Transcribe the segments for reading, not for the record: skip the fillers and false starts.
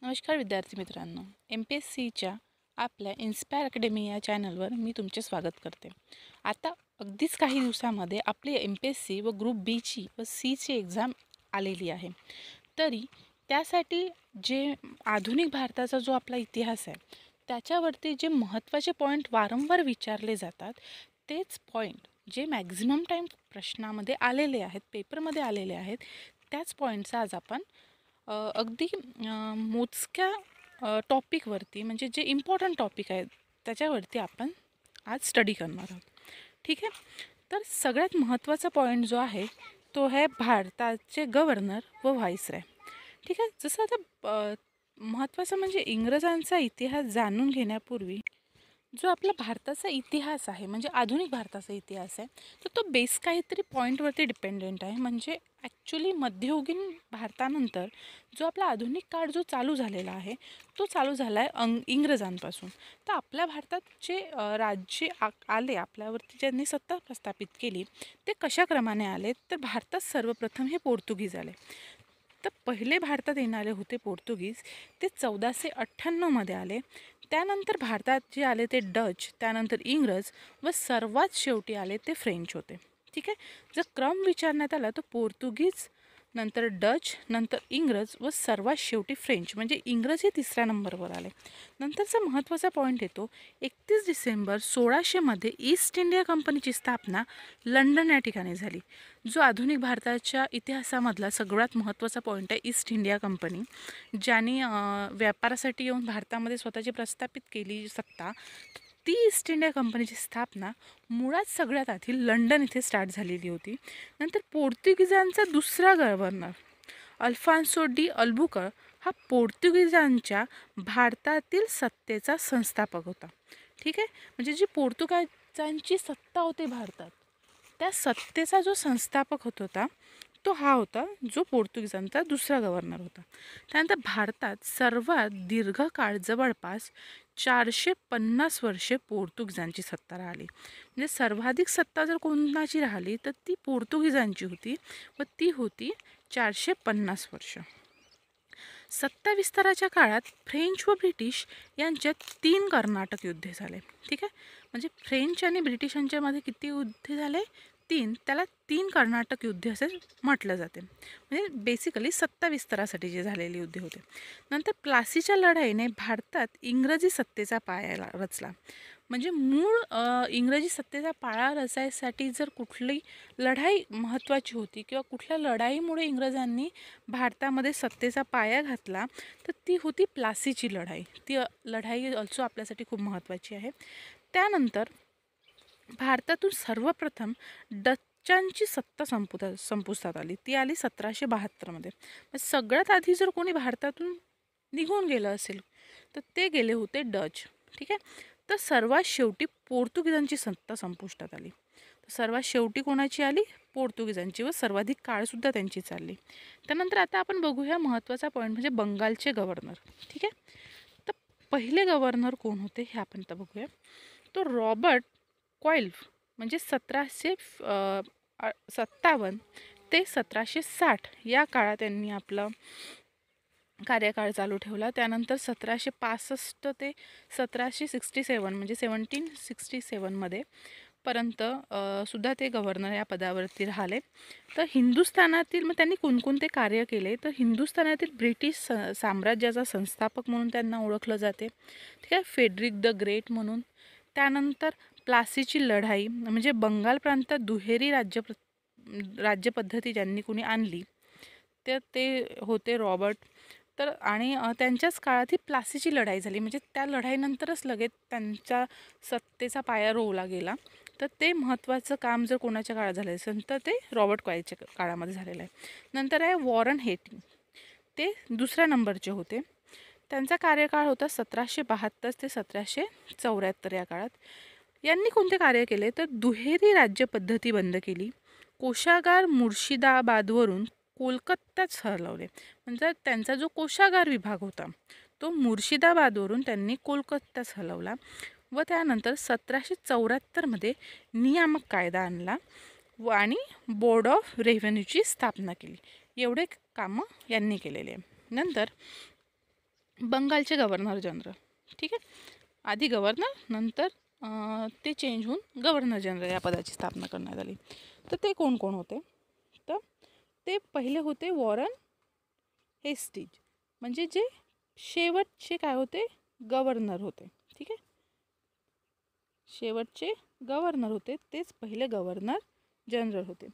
नमस्कार विद्यार्थी मित्रांनो, MPSCच्या आपल्या इन्स्पायर अकॅडमी या चॅनलवर मी तुमचे स्वागत करते. आता अगदीच काही दिवसामध्ये आपली MPSC व ग्रुप बीची व सीची एक्झाम आलेली आहे. तरी त्यासाठी जे आधुनिक भारताचा जो आपला इतिहास आहे त्याच्यावरती जे महत्त्वाचे पॉईंट वारंवार विचारले जातात तेच पॉईंट जे मॅक्झिमम टाईम प्रश्नामध्ये आलेले आहेत, पेपरमध्ये आलेले आहेत, त्याच पॉईंटचा आज आपण अगदी मोजक्या टॉपिकवरती म्हणजे जे इम्पॉर्टंट टॉपिक आहेत त्याच्यावरती आपण आज स्टडी करणार आहोत. ठीक आहे. तर सगळ्यात महत्त्वाचा पॉईंट जो आहे तो आहे भारताचे गव्हर्नर व व्हाईसराय. ठीक आहे. जसं आता महत्त्वाचं म्हणजे इंग्रजांचा इतिहास जाणून घेण्यापूर्वी जो आपला भारताचा इतिहास आहे म्हणजे आधुनिक भारताचा इतिहास आहे तर तो बेस काहीतरी पॉईंटवरती डिपेंडेंट आहे. म्हणजे ॲक्च्युली मध्ययुगीन भारतानंतर जो आपला आधुनिक काळ जो चालू झालेला आहे तो चालू झाला आहे इंग्रजांपासून. तर आपल्या भारतात जे राज्य आले आपल्यावरती ज्यांनी सत्ता प्रस्थापित केली ते कशा क्रमाने आले तर भारतात सर्वप्रथम हे पोर्तुगीज आले. तर पहिले भारतात येणारे होते पोर्तुगीज, ते 1498मध्ये आले. त्यानंतर भारतात जे आले ते डच, त्यानंतर इंग्रज व सर्वात शेवटी आले ते फ्रेंच होते. ठीक आहे. जर क्रम विचारण्यात आला तर पोर्तुगीज, नंतर डच, नंतर इंग्रज व सर्वात शेवटी फ्रेंच म्हणजे इंग्रज हे तिसऱ्या नंबरवर आले. नंतरचा महत्त्वाचा पॉईंट येतो 31 डिसेंबर 1600मध्ये ईस्ट इंडिया कंपनीची स्थापना लंडन या ठिकाणी झाली. जो आधुनिक भारताच्या इतिहासामधला सगळ्यात महत्त्वाचा पॉईंट आहे ईस्ट इंडिया कंपनी, ज्याने व्यापारासाठी येऊन भारतामध्ये स्वतःची प्रस्थापित केली सत्ता. ती ईस्ट इंडिया कंपनीची स्थापना मुळात सगळ्यात आधी लंडन इथे स्टार्ट झालेली होती. नंतर पोर्तुगीजांचा दुसरा गव्हर्नर अल्फान्सो डी अल्बुकर हा पोर्तुगीजांच्या भारतातील सत्तेचा संस्थापक होता. ठीक आहे. म्हणजे जी पोर्तुगीजांची सत्ता होती भारतात त्या सत्तेचा जो संस्थापक होता तो हा होता जो पोर्तुगीजांचा दुसरा गव्हर्नर होता. त्यानंतर भारतात सर्वात दीर्घकाळ जवळपास 450 वर्षे पोर्तुगीजांची सत्ता राहिली. म्हणजे सर्वाधिक सत्ता जर कोणाची राहिली तर ती पोर्तुगीजांची होती व ती होती 450 वर्ष. सत्ता विस्ताराच्या काळात फ्रेंच व ब्रिटिश यांच्यात 3 कर्नाटक युद्धे झाले. ठीक आहे. म्हणजे फ्रेंच आणि ब्रिटिशांच्यामध्ये किती युद्ध झाले? 3. त्याला 3 कर्नाटक युद्ध असे म्हटलं जाते. म्हणजे बेसिकली सत्ता विस्तारासाठी जे झालेले युद्ध होते. नंतर प्लासीच्या लढाईने भारतात इंग्रजी सत्तेचा पाया रचला. म्हणजे मूळ इंग्रजी सत्तेचा पाया रचायसाठी जर कुठली लढाई महत्त्वाची होती किंवा कुठल्या लढाईमुळे इंग्रजांनी भारतामध्ये सत्तेचा पाया घातला तर ती होती प्लासीची लढाई. ती लढाई ऑल्सो आपल्यासाठी खूप महत्त्वाची आहे. त्यानंतर भारतातून सर्वप्रथम डच्चांची सत्ता संपुष्टात आली. ती आली 1772मध्ये. सगळ्यात आधी जर कोणी भारतातून निघून गेलं असेल तर ते गेले होते डच. ठीक आहे. तर सर्वात शेवटी पोर्तुगीजांची सत्ता संपुष्टात आली. तर सर्वात शेवटी कोणाची आली? पोर्तुगीजांची व सर्वाधिक काळसुद्धा त्यांची चालली. त्यानंतर आता आपण बघूया महत्त्वाचा पॉईंट म्हणजे बंगालचे गव्हर्नर. ठीक आहे. तर पहिले गव्हर्नर कोण होते हे आपण आता बघूया. तो रॉबर्ट क्लाइव्ह म्हणजे 1757 ते 1760 या काळात त्यांनी आपलं कार्यकाळ चालू ठेवला. त्यानंतर 1765 ते 1767 म्हणजे 1767मध्ये पर्यंत सुद्धा ते गव्हर्नर या पदावरती राहिले. तर हिंदुस्थानातील मग त्यांनी कोणकोणते कार्य केले तर हिंदुस्थानातील ब्रिटिश साम्राज्याचा संस्थापक म्हणून त्यांना ओळखलं जाते. ठीक आहे. फेडरिक द ग्रेट म्हणून. त्यानंतर प्लासीची लढाई म्हणजे बंगाल प्रांतात दुहेरी राज्यपद्धती ज्यांनी कोणी आणली तर ते होते रॉबर्ट. तर आणि त्यांच्याच काळात ही प्लासीची लढाई झाली. म्हणजे त्या लढाईनंतरच लगेच त्यांच्या सत्तेचा पाया रोवला गेला. तर ते महत्त्वाचं काम जर कोणाच्या काळात झालं असेल तर ते रॉबर्ट क्लाइव्हच्या काळामध्ये झालेलं आहे. नंतर आहे वॉरन हेस्टिंग्ज, ते दुसऱ्या नंबरचे होते. त्यांचा कार्यकाळ होता 1772 ते 1774 या काळात. यांनी कोणते कार्य केले तर दुहेरी राज्यपद्धती बंद केली. कोशागार मुर्शिदाबादवरून कोलकात्यात हलवले. म्हणजे त्यांचा जो कोशागार विभाग होता तो मुर्शिदाबादवरून त्यांनी कोलकात्यात हलवला व त्यानंतर 1774मध्ये नियामक कायदा आणला आणि बोर्ड ऑफ रेव्हेन्यूची स्थापना केली. एवढे कामं यांनी केलेले. नंतर बंगालचे गव्हर्नर जनरल. ठीक आहे, आधी गव्हर्नर, नंतर ते चेंज होऊन गव्हर्नर जनरल या पदाची स्थापना करण्यात आली. तर ते कोण कोण होते? तर ते पहिले होते वॉरन हेस्टिज, म्हणजे जे शेवटचे काय होते, गव्हर्नर होते. ठीक आहे, शेवटचे गव्हर्नर होते, तेच पहिले गव्हर्नर जनरल होते.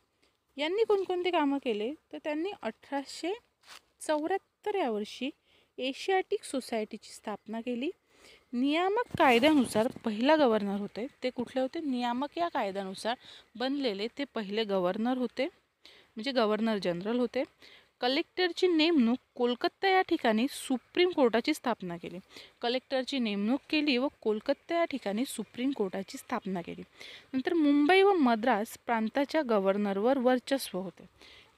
यांनी कोणकोणते कामं केले? तर त्यांनी 1874 या वर्षी एशियाटिक सोसायटीची स्थापना केली. नियामक कायद्यानुसार पहिला गव्हर्नर होते, ते कुठले होते? नियामक या कायद्यानुसार बनलेले ते पहिले गव्हर्नर होते, म्हणजे गव्हर्नर जनरल होते. कलेक्टरची नेमणूक कोलकाता या ठिकाणी सुप्रीम कोर्टाची स्थापना केली. कलेक्टरची नेमणूक केली व कोलकाता या ठिकाणी सुप्रीम कोर्टाची स्थापना केली. नंतर मुंबई व मद्रास प्रांताच्या गव्हर्नरवर वर्चस्व होते.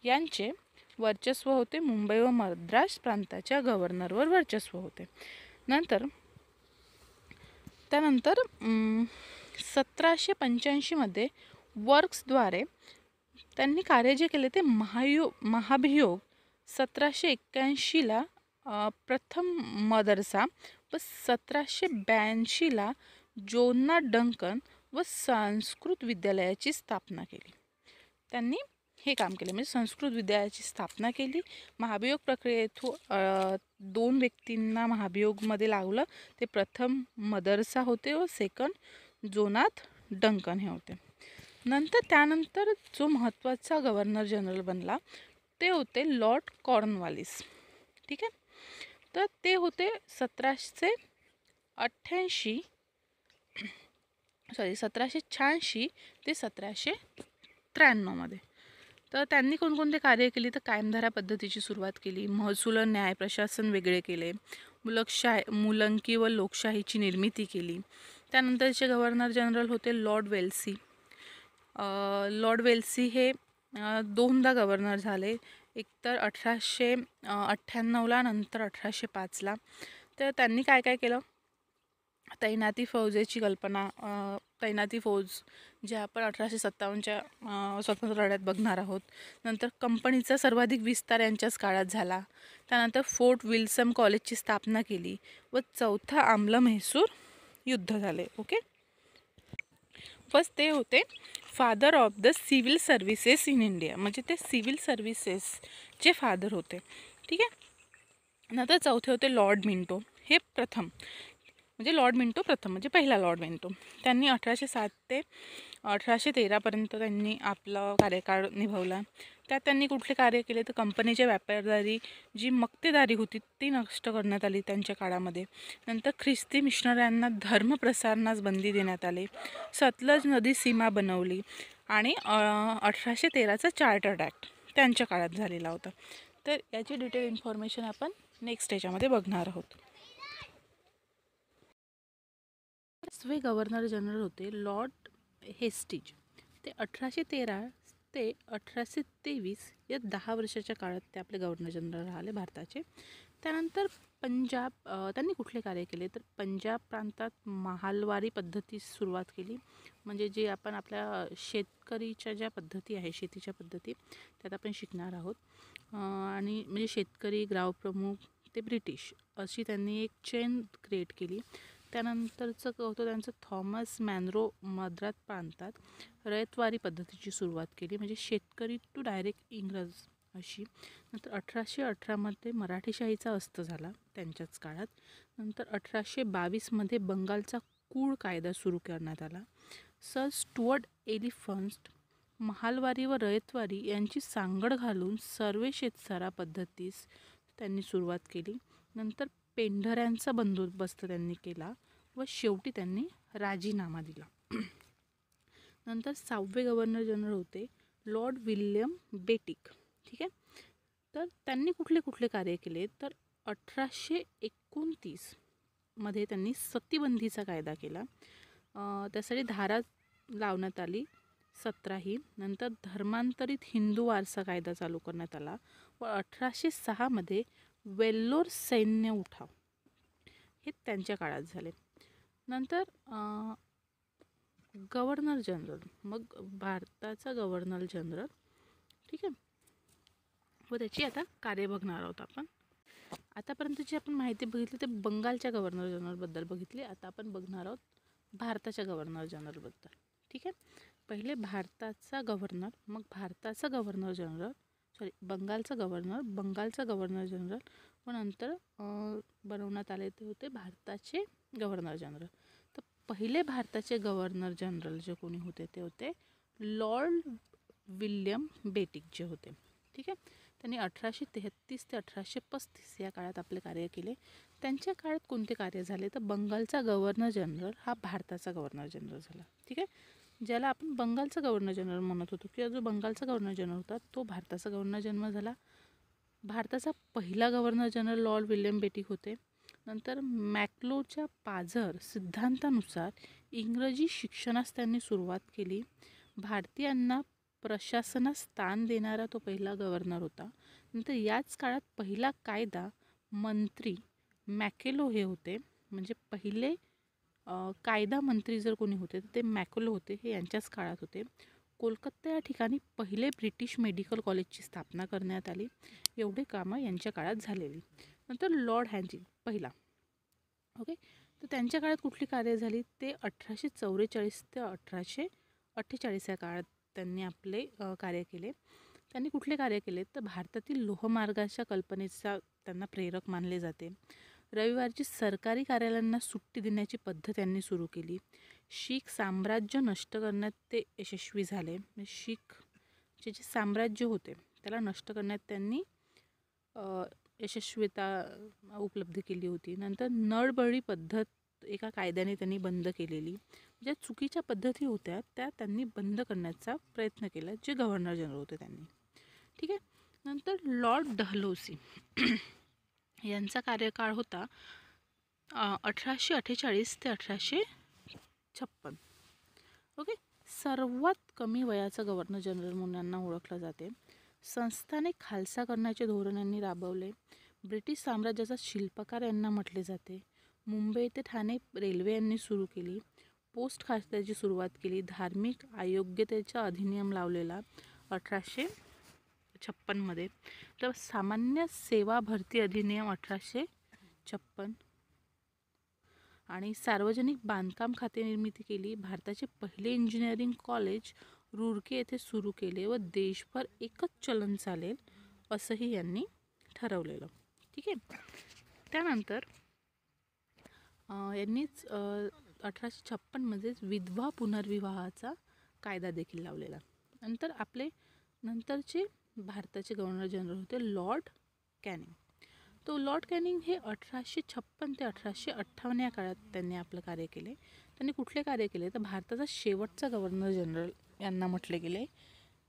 यांचे वर्चस्व होते, मुंबई व मद्रास प्रांताच्या गव्हर्नरवर वर्चस्व होते. त्यानंतर 1785मध्ये वर्क्सद्वारे त्यांनी कार्य जे केले ते महाभियोग 1781ला प्रथम मदरसा व 1782ला जोन्ना डंकन व संस्कृत विद्यालयाची स्थापना केली. त्यांनी हे काम केले, म्हणजे संस्कृत विद्यालयाची स्थापना केली. महाभियोग प्रक्रियेतून 2 व्यक्तींना महाभियोगमध्ये लावलं. ते प्रथम मदरसा होते व सेकंड जोनाथ डंकन हे होते. त्यानंतर जो महत्त्वाचा गव्हर्नर जनरल बनला ते होते लॉर्ड कॉर्नवालिस. ठीक आहे, तर ते होते 1786 ते 1793मध्ये. तर त्यांनी कोणकोणते कार्य केली? तर कायमधारा पद्धतीची सुरुवात केली, महसूल न्याय प्रशासन वेगळे केले, मुलंकी व लोकशाहीची निर्मिती केली. त्यानंतरचे गव्हर्नर जनरल होते लॉर्ड वेल्सी. लॉर्ड वेल्सी हे 2दा गव्हर्नर झाले, एकतर 1898ला, नंतर 1805ला. तर त्यांनी काय काय केलं? तैनाती फौजेची कल्पना, तैनाती फौज जे आपण 1857च्या स्वातंत्र्य लढ्यात बघणार आहोत. नंतर कंपनीचा सर्वाधिक विस्तार यांच्याच काळात झाला. त्यानंतर फोर्ट विल्सन कॉलेजची स्थापना केली व चौथा आम्ल म्हैसूर युद्ध झाले. ओके, फर्स्ट ते होते father of the civil services in India, म्हणजे ते सिव्हिल सर्व्हिसेसचे फादर होते. ठीक आहे, नंतर चौथे होते लॉर्ड मिंटो. हे प्रथम, म्हणजे पहिला लॉर्ड मिंटो. त्यांनी 1807 ते 1813पर्यंत त्यांनी आपला कार्यकाळ निभवला. त्यात त्यांनी कुठले कार्य केले? तर कंपनीच्या व्यापारदारी जी मक्तेदारी होती ती नष्ट करण्यात आली त्यांच्या काळामध्ये. नंतर ख्रिस्ती मिशनऱ्यांना धर्मप्रसारणास बंदी देण्यात आली. सतलज नदी सीमा बनवली आणि 1813चा चार्टर्ड ॲक्ट त्यांच्या काळात झालेला होता. तर याची डिटेल इन्फॉर्मेशन आपण नेक्स्ट याच्यामध्ये बघणार आहोत. पाचवे गव्हर्नर जनरल होते लॉर्ड हेस्टिज. ते 1813 ते 1823 या 10 वर्षाच्या काळात ते आपले गव्हर्नर जनरल राहिले भारताचे. त्यानंतर पंजाब, त्यांनी कुठले कार्य केले? तर पंजाब प्रांतात महालवारी पद्धतीस सुरुवात केली, म्हणजे जे आपण आपल्या शेतकरीच्या ज्या पद्धती आहे, शेतीच्या पद्धती, त्यात आपण शिकणार आहोत. आणि म्हणजे शेतकरी, ग्रामप्रमुख ते ब्रिटिश, अशी त्यांनी एक चेन क्रिएट केली. त्यानंतरचं होतं त्यांचं थॉमस मॅनरो मद्रास प्रांतात रयतवारी पद्धतीची सुरुवात केली, म्हणजे शेतकरी टू डायरेक्ट इंग्रज अशी. नंतर 1818मध्ये मराठीशाहीचा अस्त झाला त्यांच्याच काळात. नंतर 1822मध्ये बंगालचा कूळ कायदा सुरू करण्यात आला. सर स्टुअर्ट एलिफंट महालवारी व रयतवारी यांची सांगड घालून सर्वे शेतसारा पद्धतीस त्यांनी सुरुवात केली. नंतर पेंढऱ्यांचा बंदोबस्त त्यांनी केला व शेवटी त्यांनी राजीनामा दिला. नंतर 6वे गव्हर्नर जनरल होते लॉर्ड विल्यम बेटिक. ठीक आहे, तर त्यांनी कुठले कार्य केले? तर 1829 मध्ये त्यांनी सतीबंदीचा कायदा केला. त्यासाठी धारा लावण्यात आली 17. नंतर धर्मांतरित हिंदू वारसा कायदा चालू करण्यात आला व 1806 मध्ये वेल्लोर सैन्य उठाव हे त्यांच्या काळात झाले. नंतर गव्हर्नर जनरल, मग भारताचा गव्हर्नर जनरल. ठीक आहे, व त्याची आता कार्य बघणार आहोत आपण. आतापर्यंत जी आपण माहिती बघितली ते बंगालच्या गव्हर्नर जनरलबद्दल बघितली. आता आपण बघणार आहोत भारताच्या गव्हर्नर जनरलबद्दल. ठीक आहे. पहिले भारताचा गव्हर्नर, मग भारताचा गव्हर्नर जनरल, बंगालचा गव्हर्नर जनरल, व नंतर बनवण्यात आले ते होते भारताचे गव्हर्नर जनरल. तर पहिले भारताचे गव्हर्नर जनरल जे कोणी होते ते होते लॉर्ड विल्यम बेटिक जे होते. ठीक आहे. त्यांनी 1833 ते 1835 या काळात आपले कार्य केले. त्यांच्या काळात कोणते कार्य झाले तर बंगालचा गव्हर्नर जनरल हा भारताचा गव्हर्नर जनरल झाला. ठीक आहे. ज्याला आपण बंगालचा गव्हर्नर जनरल म्हणत होतो किंवा जो बंगालचा गव्हर्नर जनरल होता तो भारताचा गव्हर्नर जनरल झाला. भारताचा पहिला गव्हर्नर जनरल लॉर्ड विल्यम बेटिक होते. नंतर मॅक्लोच्या पाझर सिद्धांतानुसार इंग्रजी शिक्षणास त्यांनी सुरुवात केली. भारतीयांना प्रशासनास स्थान देणारा तो पहिला गव्हर्नर होता. नंतर याच काळात पहिला कायदा मंत्री मॅकेलो हे होते. म्हणजे पहिले कायदा मंत्री जर कोणी होते तर ते मॅकेलो होते. हे यांच्याच काळात होते. कोलकाता या ठिकाणी पहिले ब्रिटिश मेडिकल कॉलेजची स्थापना करण्यात आली. एवढे कामं यांच्या काळात झालेली. नंतर लॉर्ड हॅन्टिंग पहिला. ओके. तर त्यांच्या काळात कुठली कार्य झाली ते 1844 ते 1848 या काळात त्यांनी आपले कार्य केले. त्यांनी कुठले कार्य केले तर भारतातील लोहमार्गाच्या कल्पनेचा त्यांना प्रेरक मानले जाते. रविवारची सरकारी कार्यालयांना सुट्टी देण्याची पद्धत त्यांनी सुरू केली. शीख साम्राज्य नष्ट करण्यात ते यशस्वी झाले. शीखचे जे साम्राज्य होते त्याला नष्ट करण्यात त्यांनी यशस्वीता उपलब्ध केली होती. नंतर नळबळी पद्धत एका कायद्याने त्यांनी बंद केलेली. ज्या चुकीच्या पद्धती होत्या त्या त्यांनी बंद करण्याचा प्रयत्न केला जे गव्हर्नर जनरल होते त्यांनी. ठीक आहे. नंतर लॉर्ड डलहौसी यांचा कार्यकाळ होता 1848 ते 1856. ओके. सर्वात कमी वयाचा गव्हर्नर जनरल म्हणून यांना ओळखलं जाते. संस्थाने खालसा करण्याचे धोरण यांनी राबवले. ब्रिटिश साम्राज्याचा शिल्पकार यांना म्हटले जाते. मुंबई ते ठाणे रेल्वे यांनी सुरू केली. पोस्ट खात्याची सुरुवात केली. धार्मिक अयोग्यतेचा अधिनियम लावलेला 1856 तर सामान्य सेवा भरती अधिनियम 1856 आणि सार्वजनिक बांधकाम खाते निर्मिती केली. भारताचे पहिले इंजिनिअरिंग कॉलेज रुरकी येथे सुरू केले व देशभर एकच चलन चालेल असंही यांनी ठरवलेलं. ठीक आहे. त्यानंतर यांनीच 1856 विधवा पुनर्विवाहाचा कायदा देखील लावलेला. नंतर आपले नंतरचे भारताचे गव्हर्नर जनरल होते लॉर्ड कॅनिंग. तो लॉर्ड कॅनिंग हे 1856 ते 1858 या काळात त्यांनी आपलं कार्य केले. त्यांनी कुठले कार्य केले तर भारताचा शेवटचा गव्हर्नर जनरल यांना म्हटले गेले.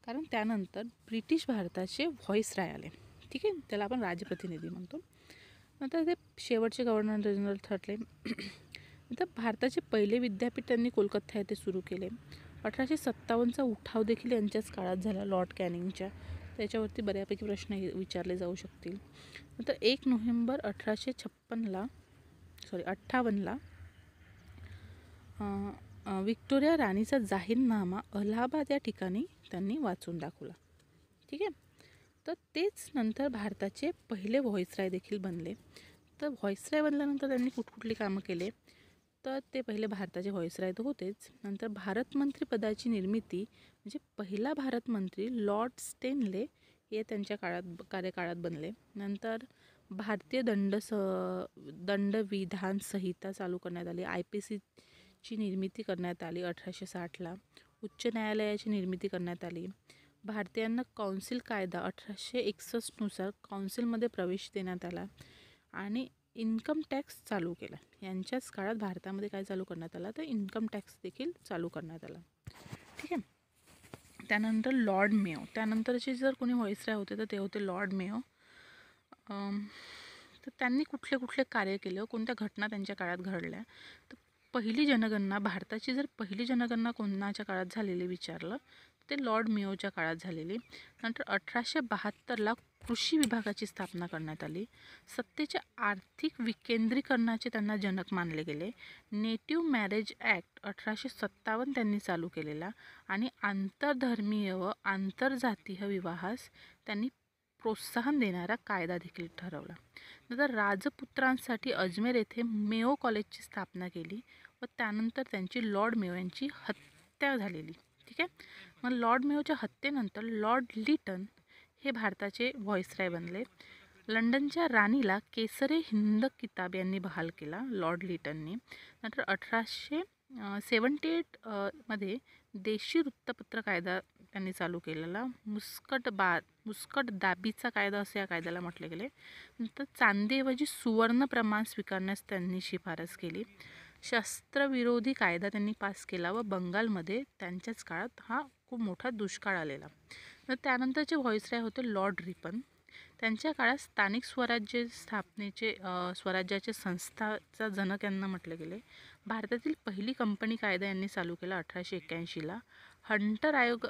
कारण त्यानंतर ब्रिटिश भारताचे व्हॉइसराय आले. ठीक आहे. त्याला आपण राजप्रतिनिधी म्हणतो. नंतर ते शेवटचे गव्हर्नर जनरल ठरले. नंतर भारताचे पहिले विद्यापीठ त्यांनी कोलकाता येथे सुरू केले. 1857चा उठाव देखील यांच्याच काळात झाला लॉर्ड कॅनिंगच्या. त्याच्यावरती बऱ्यापैकी प्रश्न विचारले जाऊ शकतील. नंतर 1 नोव्हेंबर 1858ला व्हिक्टोरिया राणीचा जाहीरनामा अलाहाबाद या ठिकाणी त्यांनी वाचून दाखवला. ठीक आहे. तर तेच नंतर भारताचे पहिले व्हॉइसराय देखील बनले. तर व्हॉइसराय बनल्यानंतर त्यांनी कुठकुठली कामं केले तर ते पहिले भारताचे व्हॉइसराय तर होतेच. नंतर भारत मंत्री पदाची निर्मिती म्हणजे पहिला भारत मंत्री लॉर्ड स्टेनले हे त्यांच्या कार्यकाळात बनले. नंतर भारतीय दंडविधान संहिता चालू करण्यात आली. IPCची निर्मिती करण्यात आली 1860ला. उच्च न्यायालयाची निर्मिती करण्यात आली. भारतीयांना कौन्सिल कायदा 1861नुसार कौन्सिलमध्ये प्रवेश देण्यात आला आणि इन्कम टॅक्स चालू केला. यांच्याच काळात भारतामध्ये काय चालू करण्यात आला तर इन्कम टॅक्स देखील चालू करण्यात आला. ठीक आहे. त्यानंतर लॉर्ड मेयो. त्यानंतरचे जर कोणी व्हॉइसराय होते तर ते होते लॉर्ड मेयो. तर त्यांनी कुठले कुठले कार्य केले, कोणत्या घटना त्यांच्या काळात घडल्या तर पहिली जनगणना भारताची जर पहिली जनगणना कोणाच्या काळात झालेली विचारलं ते लॉर्ड मेयोच्या काळात झालेली. नंतर 1872ला कृषी विभागाची स्थापना करण्यात आली. सत्तेचे आर्थिक विकेंद्रीकरणाचे त्यांना जनक मानले गेले. नेटिव्ह मॅरेज ॲक्ट 1857 त्यांनी चालू केलेला आणि आंतरधर्मीय व आंतरजातीय विवाहास त्यांनी प्रोत्साहन देणारा कायदा देखील ठरवला. नंतर राजपुत्रांसाठी अजमेर येथे मेयो कॉलेजची स्थापना केली व त्यानंतर त्यांची लॉर्ड मेयो यांची हत्या झालेली. ठीक आहे. मग लॉर्ड मेयोच्या हत्येनंतर लॉर्ड लिटन हे भारताचे व्हॉइसरॉय बनले. लंडनच्या राणीला केसरे हिंद किताब यांनी बहाल केला लॉर्ड लिटननी. नंतर 1878 मध्ये देशी वृत्तपत्र कायदा त्यांनी चालू केलेला. मुस्कट दाबीचा कायदा असे या कायद्याला म्हटले गेले. नंतर चांदीऐवजी सुवर्ण प्रमाण स्वीकारण्यास त्यांनी शिफारस केली. शस्त्रविरोधी कायदा त्यांनी पास केला व बंगालमध्ये त्यांच्याच काळात हा खूप मोठा दुष्काळ आलेला. तर त्यानंतरचे व्हॉइसरॉय होते लॉर्ड रिपन. त्यांच्या काळात स्थानिक स्वराज्य स्थापनेचे स्वराज्याचे संस्थाचा जनक यांना म्हटले गेले. भारतातील पहिली कंपनी कायदा यांनी चालू केला 1881ला. हंटर आयोग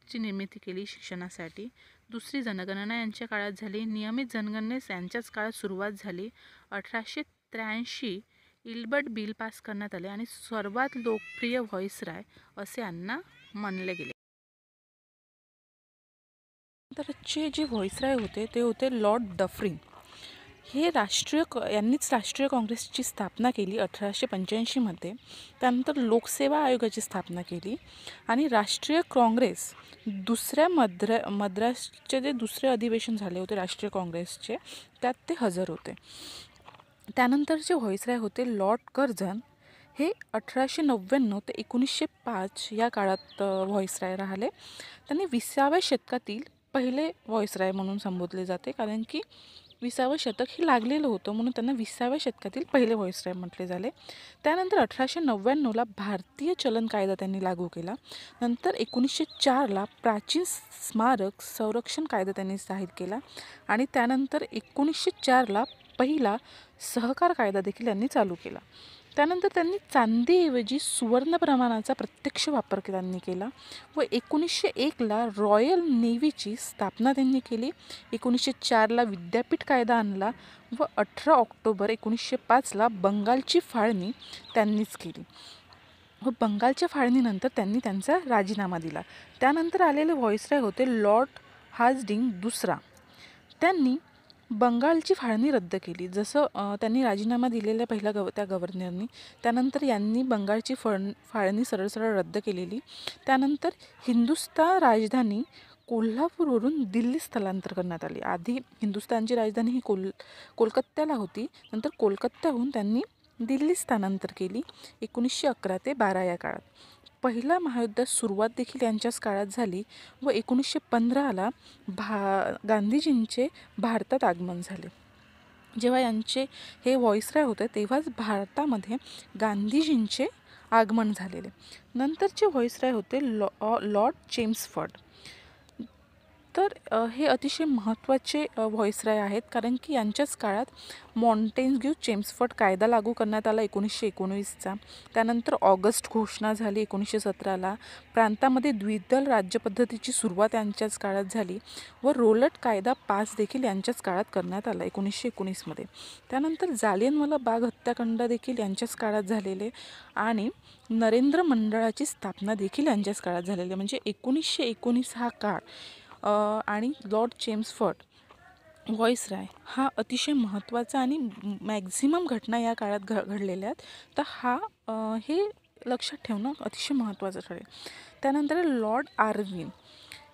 ची निर्मिती केली शिक्षणासाठी. दुसरी जनगणना यांच्या काळात झाली. नियमित जनगणनेस यांच्याच काळात सुरुवात झाली. 1883 इल्बर्ट बिल पास करण्यात आले आणि सर्वात लोकप्रिय व्हॉइसरॉय असे यांना मानले गेले. नंतरचे जे व्हॉइसरॉय होते ते होते लॉर्ड डफरिन. हे यांनीच राष्ट्रीय काँग्रेसची स्थापना केली 1885 मध्ये. त्यानंतर लोकसेवा आयोगाची स्थापना केली आणि राष्ट्रीय काँग्रेस मद्रासचे जे दुसरे अधिवेशन झाले होते राष्ट्रीय काँग्रेसचे त्यात ते हजर होते. त्यानंतरचे व्हॉइसरॉय होते लॉर्ड कर्झन. हे 1899 ते 1905 या काळात व्हॉइसरॉय राहिले. त्यांनी 20व्या शतकातील पहिले व्हॉइसरॉय म्हणून संबोधले जाते, कारण की 20वं शतक हे लागलेलं होतं म्हणून त्यांना 20व्या शतकातील पहिले व्हॉइसरॉय म्हटले झाले. त्यानंतर 1899ला भारतीय चलन कायदा त्यांनी लागू केला. नंतर 1904ला प्राचीन स्मारक संरक्षण कायदा त्यांनी जाहीर केला आणि त्यानंतर 1904ला पहिला सहकार कायदा देखील त्यांनी चालू केला. त्यानंतर त्यांनी चांदीऐवजी सुवर्ण प्रमाणाचा प्रत्यक्ष वापर त्यांनी केला व 1901ला रॉयल नेव्हीची स्थापना त्यांनी केली. 1904ला विद्यापीठ कायदा आणला व 18 ऑक्टोबर 1905ला बंगालची फाळणी त्यांनीच केली व बंगालच्या फाळणीनंतर त्यांनी त्यांचा राजीनामा दिला. त्यानंतर आलेले व्हॉइसरॉय होते लॉर्ड हार्डिंग दुसरा. त्यांनी बंगालची फाळणी रद्द केली. जसं त्यांनी राजीनामा दिलेला पहिला त्या गव्हर्नरनी, त्यानंतर यांनी बंगालची फाळणी सरळ सरळ रद्द केलेली. त्यानंतर हिंदुस्थान राजधानी कोल्हापूरवरून दिल्ली स्थलांतर करण्यात आली. आधी हिंदुस्थानची राजधानी ही कोलकात्याला होती. नंतर कोलकात्याहून त्यांनी दिल्ली स्थानांतर केली 1911 ते 12 या काळात. पहिला महायुद्धात सुरुवात देखील यांच्याच काळात झाली व 1915ला गांधीजींचे भारतात आगमन झाले. जेव्हा यांचे हे व्हॉइसरॉय होते तेव्हाच भारतामध्ये गांधीजींचे आगमन झालेले. नंतरचे व्हॉइसरॉय होते लॉर्ड चेम्सफोर्ड. तर हे अतिशय महत्त्वाचे व्हॉइसरॉय आहेत, कारण की यांच्याच काळात मॉन्टेग्यू चेम्सफोर्ड कायदा लागू करण्यात आला 1919चा. त्यानंतर ऑगस्ट घोषणा झाली 1917ला. प्रांतामध्ये द्विदल राज्यपद्धतीची सुरुवात यांच्याच काळात झाली व रोलट कायदा पास देखील यांच्याच काळात करण्यात आला 1919मध्ये. त्यानंतर जालियनवाला बाग हत्याकांड देखील यांच्याच काळात झालेले आणि नरेंद्र मंडळाची स्थापना देखील यांच्याच काळात झालेली. म्हणजे 1919 हा काळ आणि लॉर्ड चेम्सफोर्ड व्हॉइसरॉय हा अतिशय महत्त्वाचा आणि मॅक्झिमम घटना या काळात घडलेल्या आहेत. तर हे लक्षात ठेवणं अतिशय महत्त्वाचं ठरेल. त्यानंतर लॉर्ड आर्विन.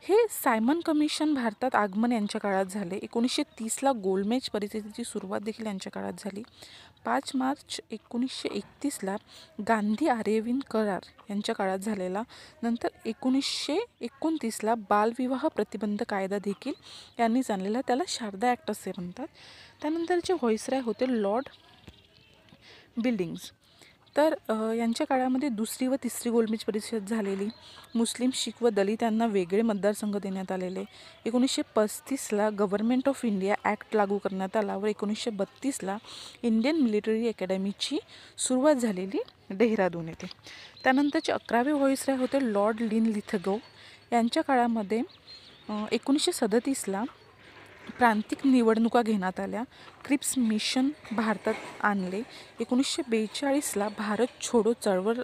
हे सायमन कमिशन भारतात आगमन यांच्या काळात झाले. 1930ला गोलमेज परिस्थितीची सुरुवात देखील यांच्या काळात झाली. 5 मार्च 1931ला गांधी आर्यविन करार यांच्या काळात झालेला. नंतर 1929ला बालविवाह प्रतिबंध कायदा देखील यांनीच आणलेला, त्याला शारदा ॲक्ट असे म्हणतात. त्यानंतरचे व्हॉइसरॉय होते लॉर्ड बिल्डिंग्स. तर यांच्या काळामध्ये दुसरी व तिसरी गोलमेज परिषद झालेली. मुस्लिम, शीख व दलित यांना वेगळे मतदारसंघ देण्यात आलेले. 1935ला गव्हर्नमेंट ऑफ इंडिया ॲक्ट लागू करण्यात आला व 1932ला इंडियन मिलिटरी अकॅडमीची सुरुवात झालेली डेहराडून येथे. त्यानंतरचे 11वे व्हॉइसरॉय होते लॉर्ड लिथगो. यांच्या काळामध्ये 1937ला प्रांतिक निवडणुका घेण्यात आल्या. क्रिप्स मिशन भारतात आणले. 1942ला भारत छोडो चळवळ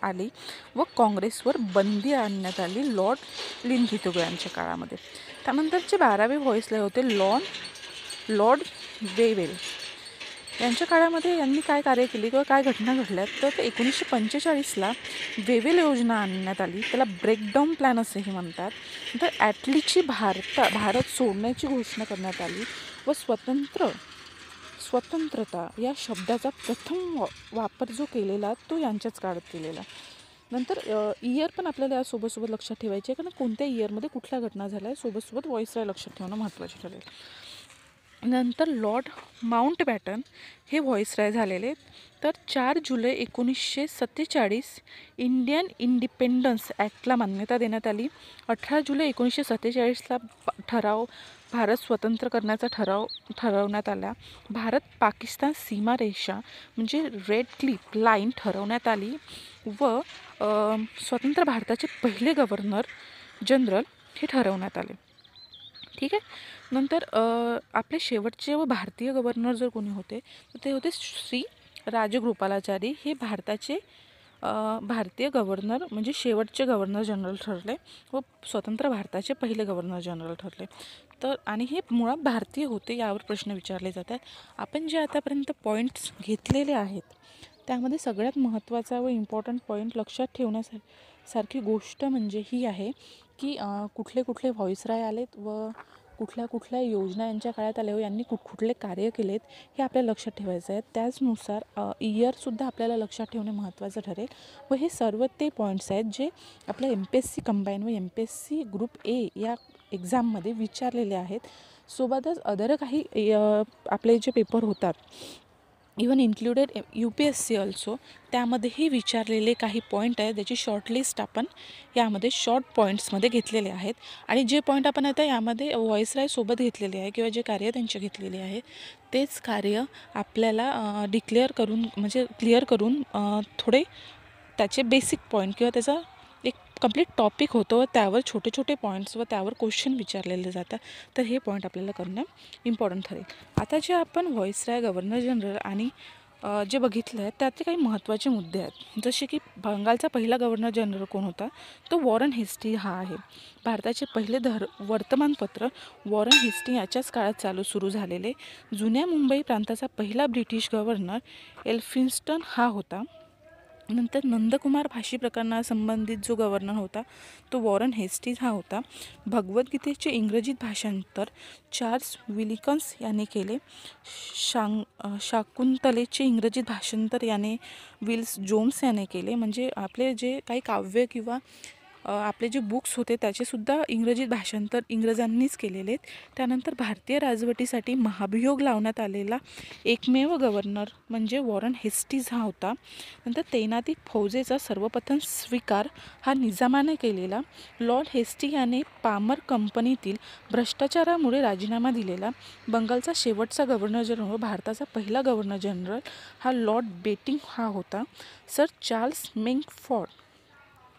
आली व काँग्रेसवर बंदी आणण्यात आली लॉर्ड लिथगो यांच्या काळामध्ये. त्यानंतरचे 12वे व्हॉइसरॉय होते लॉर्ड वेवेल. यांच्या काळामध्ये यांनी काय कार्य केले किंवा काय घटना घडल्यात, तर 1945ला वेवेल योजना आणण्यात आली. त्याला ब्रेकडाऊन प्लॅन असेही म्हणतात. नंतर ॲटलीची भारत सोडण्याची घोषणा करण्यात आली व स्वतंत्रता या शब्दाचा प्रथम वापर जो केलेला तो यांच्याच काळात केलेला. नंतर इयर पण आपल्याला यासोबत लक्षात ठेवायचे आहे, कारण कोणत्या इयरमध्ये कुठल्या घटना झाल्या सोबत व्हॉइसरॉय लक्षात ठेवणं महत्त्वाचे ठरेल. नंतर लॉर्ड माउंटबॅटन हे व्हॉइसरॉय झालेले. तर 4 जुलै 1947 इंडियन इंडिपेंडन्स ॲक्टला मान्यता देण्यात आली. 18 जुलै 1947ला भारत स्वतंत्र करण्याचा ठरवण्यात आला. भारत पाकिस्तान सीमारेषा म्हणजे रेड क्लिफ लाईन ठरवण्यात आली व स्वतंत्र भारताचे पहिले गव्हर्नर जनरल हे ठरवण्यात आले. ठीक आहे. नंतर आपले शेवटचे व भारतीय गव्हर्नर जर कोणी होते तर ते होते श्री राजगोपालाचारी. हे भारताचे भारतीय गव्हर्नर म्हणजे शेवटचे गव्हर्नर जनरल ठरले व स्वतंत्र भारताचे पहिले गव्हर्नर जनरल ठरले. तर आणि हे मुळात भारतीय होते, यावर प्रश्न विचारले जातात. आपण जे आतापर्यंत पॉईंट्स घेतलेले आहेत त्यामध्ये सगळ्यात महत्त्वाचा व इम्पॉर्टंट पॉईंट लक्षात ठेवण्यासारखी गोष्ट म्हणजे ही आहे की कुठले कुठले व्हॉइसरॉय आलेत व कुठल्या योजना यांच्या काळात आल्या व यांनी कुठले कार्य केलेत हे आपल्याला लक्षात ठेवायचं आहे. त्याचनुसार इयरसुद्धा आपल्याला लक्षात ठेवणे महत्त्वाचं ठरेल व हे सर्व ते पॉईंट्स आहेत जे आपल्या MPSC कंबाईन व MPSC ग्रुप A या एक्झाममध्ये विचारलेले आहेत. सोबतच अदर काही आपले जे पेपर होतात इवन इन्क्लुडेड UPSC ऑल्सो, त्यामध्येही विचारलेले काही पॉईंट आहेत ज्याची शॉर्टलिस्ट आपण यामध्ये शॉर्ट पॉईंट्समध्ये घेतलेले आहेत. आणि जे पॉईंट आपण आता यामध्ये व्हॉइसरॉय सोबत घेतलेले आहे किंवा जे कार्य त्यांचे घेतलेले आहे तेच कार्य आपल्याला क्लिअर करून थोडे त्याचे बेसिक पॉईंट किंवा त्याचा एक कंप्लीट टॉपिक होतो व त्यावर छोटे छोटे पॉईंट्स व त्यावर क्वेश्चन विचारलेले जातात. तर हे पॉईंट आपल्याला करणं इम्पॉर्टंट ठरेल. आता जे आपण व्हॉइसरॉय, गव्हर्नर जनरल आणि जे बघितलं आहे त्यातले काही महत्त्वाचे मुद्दे आहेत. जसे की बंगालचा पहिला गव्हर्नर जनरल कोण होता, तो वॉरेन हेस्टी हा आहे. भारताचे पहिले वर्तमानपत्र वॉरेन हेस्टी याच्याच काळात सुरू झालेले. जुन्या मुंबई प्रांताचा पहिला ब्रिटिश गव्हर्नर एल्फिन्स्टन हा होता. नंतर नंदकुमार फाशी प्रकरणासंबंधित जो गव्हर्नर होता तो वॉरेन हेस्टीज हा होता. भगवद्गीतेचे इंग्रजीत भाषांतर चार्ल्स विल्किन्स याने केले. शाकुंतलेचे इंग्रजीत भाषांतर याने विल्स जोन्स याने केले. म्हणजे आपले जे काही काव्य किंवा आपले जे बुक्स होते त्याचेसुद्धा इंग्रजीत भाषांतर इंग्रजांनीच केलेले आहेत. त्यानंतर भारतीय राजवटीसाठी महाभियोग लावण्यात आलेला एकमेव गव्हर्नर म्हणजे वॉरेन हेस्टीज हा होता. नंतर तैनाती फौजेचा सर्वप्रथम स्वीकार हा निजामाने केलेला. लॉर्ड हेस्टी याने पामर कंपनीतील भ्रष्टाचारामुळे राजीनामा दिलेला. बंगालचा शेवटचा गव्हर्नर जनरल व भारताचा पहिला गव्हर्नर जनरल हा लॉर्ड बेटिंग हा होता. सर चार्ल्स मेंगफोर्ड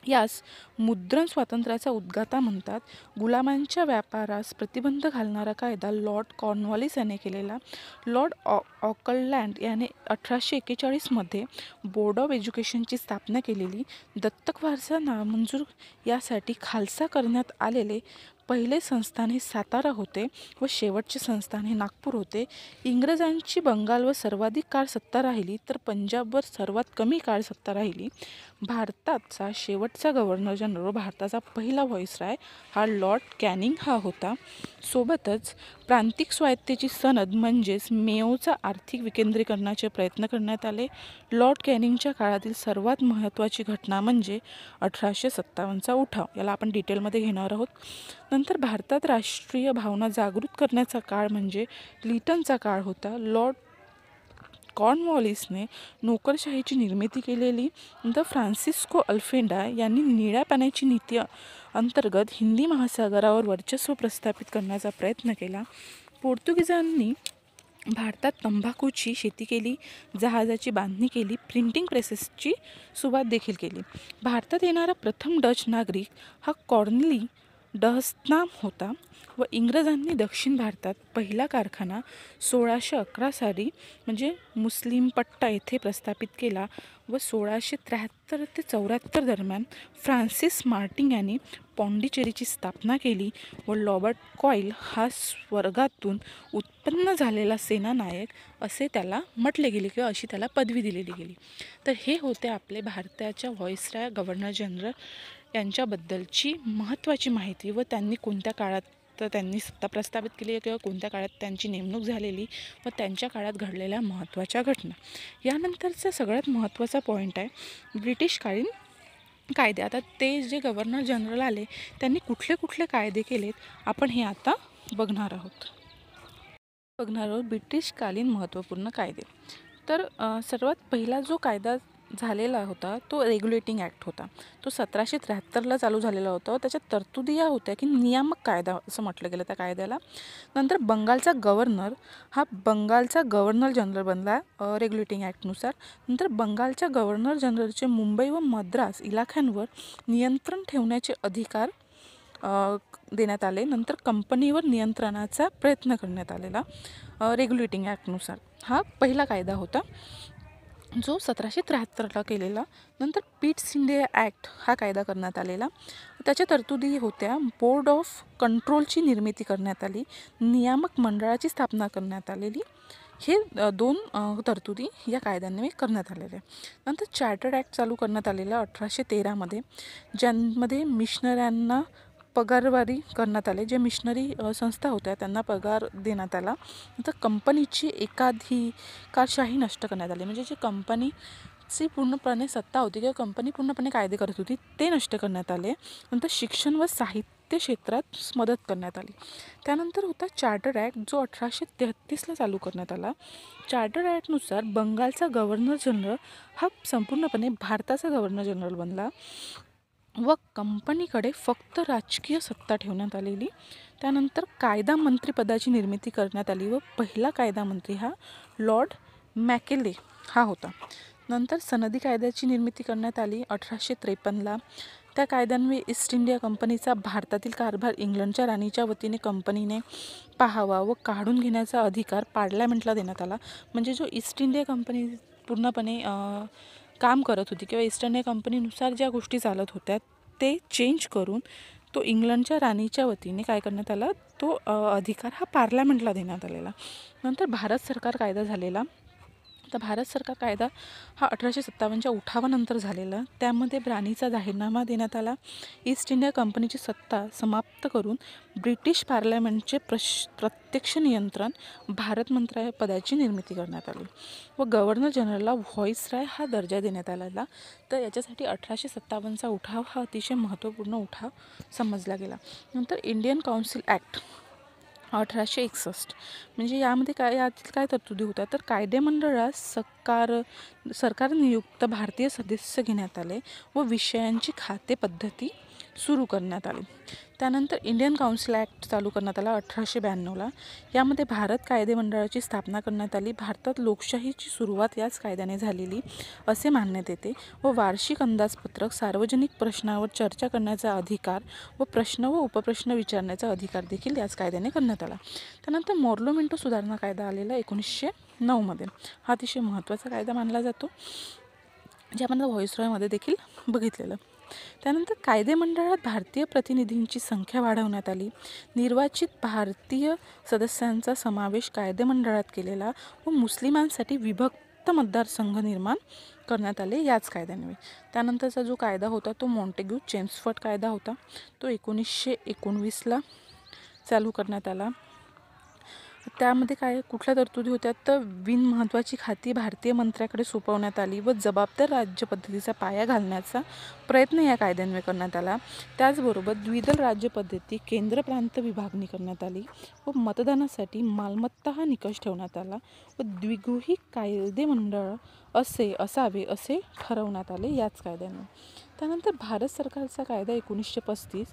यास मुद्रण स्वातंत्र्याचा उद्गाता म्हणतात. गुलामांच्या व्यापारास प्रतिबंध घालणारा कायदा लॉर्ड कॉर्नवॉलिस याने केलेला. लॉर्ड ऑकलँड याने 1841मध्ये बोर्ड ऑफ एज्युकेशनची स्थापना केलेली. दत्तक वारसा नामंजूर यासाठी खालसा करण्यात आलेले पहिले संस्थान हे सातारा होते व शेवटचे संस्थान हे नागपूर होते. इंग्रजांची बंगालवर सर्वाधिक काळ सत्ता राहिली तर पंजाबवर सर्वात कमी काळ सत्ता राहिली. भारताचा शेवटचा गव्हर्नर जनरल व भारताचा पहिला व्हॉइसरॉय हा लॉर्ड कॅनिंग हा होता. सोबतच प्रांतिक स्वायत्तेची सनद म्हणजेच मेयोचा आर्थिक विकेंद्रीकरणाचे प्रयत्न करण्यात आले. लॉर्ड कॅनिंगच्या काळातील सर्वात महत्त्वाची घटना म्हणजे 1857चा उठाव, याला आपण डिटेलमध्ये घेणार आहोत. नंतर भारतात राष्ट्रीय भावना जागृत करण्याचा काळ म्हणजे लिटनचा काळ होता. लॉर्ड कॉर्नवॉलिसने नोकरशाहीची निर्मिती केलेली. नंतर फ्रान्सिस्को अल्फेंडा यांनी निळ्या पाण्याची नीती अंतर्गत हिंदी महासागरावर वर्चस्व प्रस्थापित करण्याचा प्रयत्न केला. पोर्तुगीजांनी भारतात तंबाखूची शेती केली, जहाजाची बांधणी केली, प्रिंटिंग प्रेसेसची सुरुवात देखील केली. भारतात येणारा प्रथम डच नागरिक हा कॉर्नेली डहसनाम होता व इंग्रजांनी दक्षिण भारतात पहिला कारखाना 1611 साली म्हणजे मुस्लिम पट्टा येथे प्रस्थापित केला व 1673 ते 74 दरम्यान फ्रान्सिस मार्टिन यांनी पॉंडिचेरीची स्थापना केली व रॉबर्ट कॉईल हा स्वर्गातून उत्पन्न झालेला सेनानायक असे त्याला म्हटले गेले किंवा अशी त्याला पदवी दिलेली गेली. तर हे होते आपले भारताच्या व्हॉइसरॉय गव्हर्नर जनरल यांच्याबद्दलची महत्त्वाची माहिती व त्यांनी कोणत्या काळात त्यांनी सत्ता प्रस्थापित केली किंवा कोणत्या काळात त्यांची नेमणूक झालेली व त्यांच्या काळात घडलेल्या महत्त्वाच्या घटना. यानंतरचा सगळ्यात महत्त्वाचा पॉईंट आहे ब्रिटिशकालीन कायदे. आता ते जे गव्हर्नर जनरल आले त्यांनी कुठले कुठले कायदे केलेत आपण हे आता बघणार आहोत. ब्रिटिशकालीन महत्त्वपूर्ण कायदे. तर सर्वात पहिला जो कायदा झालेला होता तो रेग्युलेटिंग ॲक्ट होता. तो 1773ला चालू झालेला होता. त्याच्यात तरतुदी या होत्या की नियामक कायदा असं म्हटलं गेलं त्या कायद्याला. नंतर बंगालचा गव्हर्नर जनरल बनला रेग्युलेटिंग ॲक्टनुसार. नंतर बंगालच्या गव्हर्नर जनरलचे मुंबई व मद्रास इलाख्यांवर नियंत्रण ठेवण्याचे अधिकार देण्यात आले. नंतर कंपनीवर नियंत्रणाचा प्रयत्न करण्यात आलेला रेग्युलेटिंग ॲक्टनुसार. हा पहिला कायदा होता जो 1773ला केलेला. नंतर पिट्स इंडिया ॲक्ट हा कायदा करण्यात आलेला. त्याच्या तरतुदी होत्या बोर्ड ऑफ कंट्रोलची निर्मिती करण्यात आली, नियामक मंडळाची स्थापना करण्यात आलेली. हे दोन तरतुदी या कायद्याने करण्यात आलेल्या. नंतर चार्टर्ड ॲक्ट चालू करण्यात आलेला 1813मध्ये, ज्यामध्ये मिशनऱ्यांना पगारवारी करण्यात आले. जे मिशनरी संस्था होत्या त्यांना पगार देण्यात आला. नंतर कंपनीची एकाधिकारशाही नष्ट करण्यात आली. म्हणजे जी कंपनीची पूर्णपणे सत्ता होती किंवा कंपनी पूर्णपणे कायदे करत होती ते नष्ट करण्यात आले. नंतर शिक्षण व साहित्य क्षेत्रात मदत करण्यात आली. त्यानंतर होता चार्टर्ड ॲक्ट जो 1833ला चालू करण्यात आला. चार्टर्ड ॲक्टनुसार बंगालचा गव्हर्नर जनरल हा संपूर्णपणे भारताचा गव्हर्नर जनरल बनला व कंपनीकडे फक्त राजकीय सत्ता ठेवण्यात आलेली. त्यानंतर कायदा मंत्रीपदाची निर्मिती करण्यात आली व पहिला कायदा मंत्री हा लॉर्ड मॅकेले हा होता. नंतर सनदी कायद्याची निर्मिती करण्यात आली 1853ला. त्या कायद्यान्वये ईस्ट इंडिया कंपनीचा भारतातील कारभार इंग्लंडच्या राणीच्या वतीने कंपनीने पाहावा व काढून घेण्याचा अधिकार पार्लमेंटला देण्यात आला. म्हणजे जो ईस्ट इंडिया कंपनी पूर्णपणे काम करत होती किंवा ईस्ट इंडिया कंपनीनुसार ज्या गोष्टी चालत होत्या ते चेंज करून तो इंग्लंडच्या राणीच्या वतीने काय करण्यात आला, तो अधिकार हा पार्लमेंटला देण्यात आलेला. नंतर भारत सरकार कायदा झालेला. तर भारत सरकार कायदा हा 1857च्या उठावानंतर झालेला. त्यामध्ये राणीचा जाहीरनामा देण्यात आला. ईस्ट इंडिया कंपनीची सत्ता समाप्त करून ब्रिटिश पार्लमेंटचे प्रत्यक्ष नियंत्रण भारत मंत्रिपदाची निर्मिती करण्यात आली व गव्हर्नर जनरलला व्हॉइसरॉय हा दर्जा देण्यात आलेला. तर याच्यासाठी 1857चा उठाव हा अतिशय महत्त्वपूर्ण उठाव समजला गेला. नंतर इंडियन काउन्सिल ॲक्ट 1861 म्हणजे यामध्ये यातील काय तरतुदी होत्या तर कायदेमंडळात सरकार नियुक्त भारतीय सदस्य घेण्यात आले व विषयांची खाते पद्धती सुरू करण्यात आली. त्यानंतर इंडियन काउन्सिल ॲक्ट चालू करण्यात आला 1892ला. यामध्ये भारत कायदेमंडळाची स्थापना करण्यात आली. भारतात लोकशाहीची सुरुवात याच कायद्याने झालेली असे मानण्यात येते व वार्षिक अंदाजपत्रक, सार्वजनिक प्रश्नावर चर्चा करण्याचा अधिकार व प्रश्न व उपप्रश्न विचारण्याचा अधिकार देखील याच कायद्याने करण्यात आला. त्यानंतर मोर्लो मिंटो सुधारणा कायदा आलेला 1909मध्ये. हा अतिशय महत्त्वाचा कायदा मानला जातो जे आपण व्हॉइसरॉयमध्ये देखील बघितलेलं. त्यानंतर कायदेमंडळात भारतीय प्रतिनिधींची संख्या वाढवण्यात आली. निर्वाचित भारतीय सदस्यांचा समावेश कायदेमंडळात केलेला व मुस्लिमांसाठी विभक्त मतदारसंघ निर्माण करण्यात आले याच कायद्याने. त्यानंतरचा जो कायदा होता तो मॉन्टेग्यू चेम्सफोर्ड कायदा होता. तो 1919ला चालू करण्यात आला. त्यामध्ये कुठल्या तरतुदी होत्या तर महत्त्वाची खाती भारतीय मंत्र्याकडे सोपवण्यात आली व जबाबदार राज्यपद्धतीचा पाया घालण्याचा प्रयत्न या कायद्यान्वये करण्यात आला. त्याचबरोबर द्विदल राज्यपद्धती, केंद्र प्रांत विभागणी करण्यात आली व मतदानासाठी मालमत्ता हा निकष ठेवण्यात आला व द्विगृही कायदेमंडळ असावे असे ठरवण्यात आले याच कायद्याने. त्यानंतर भारत सरकारचा कायदा 1935,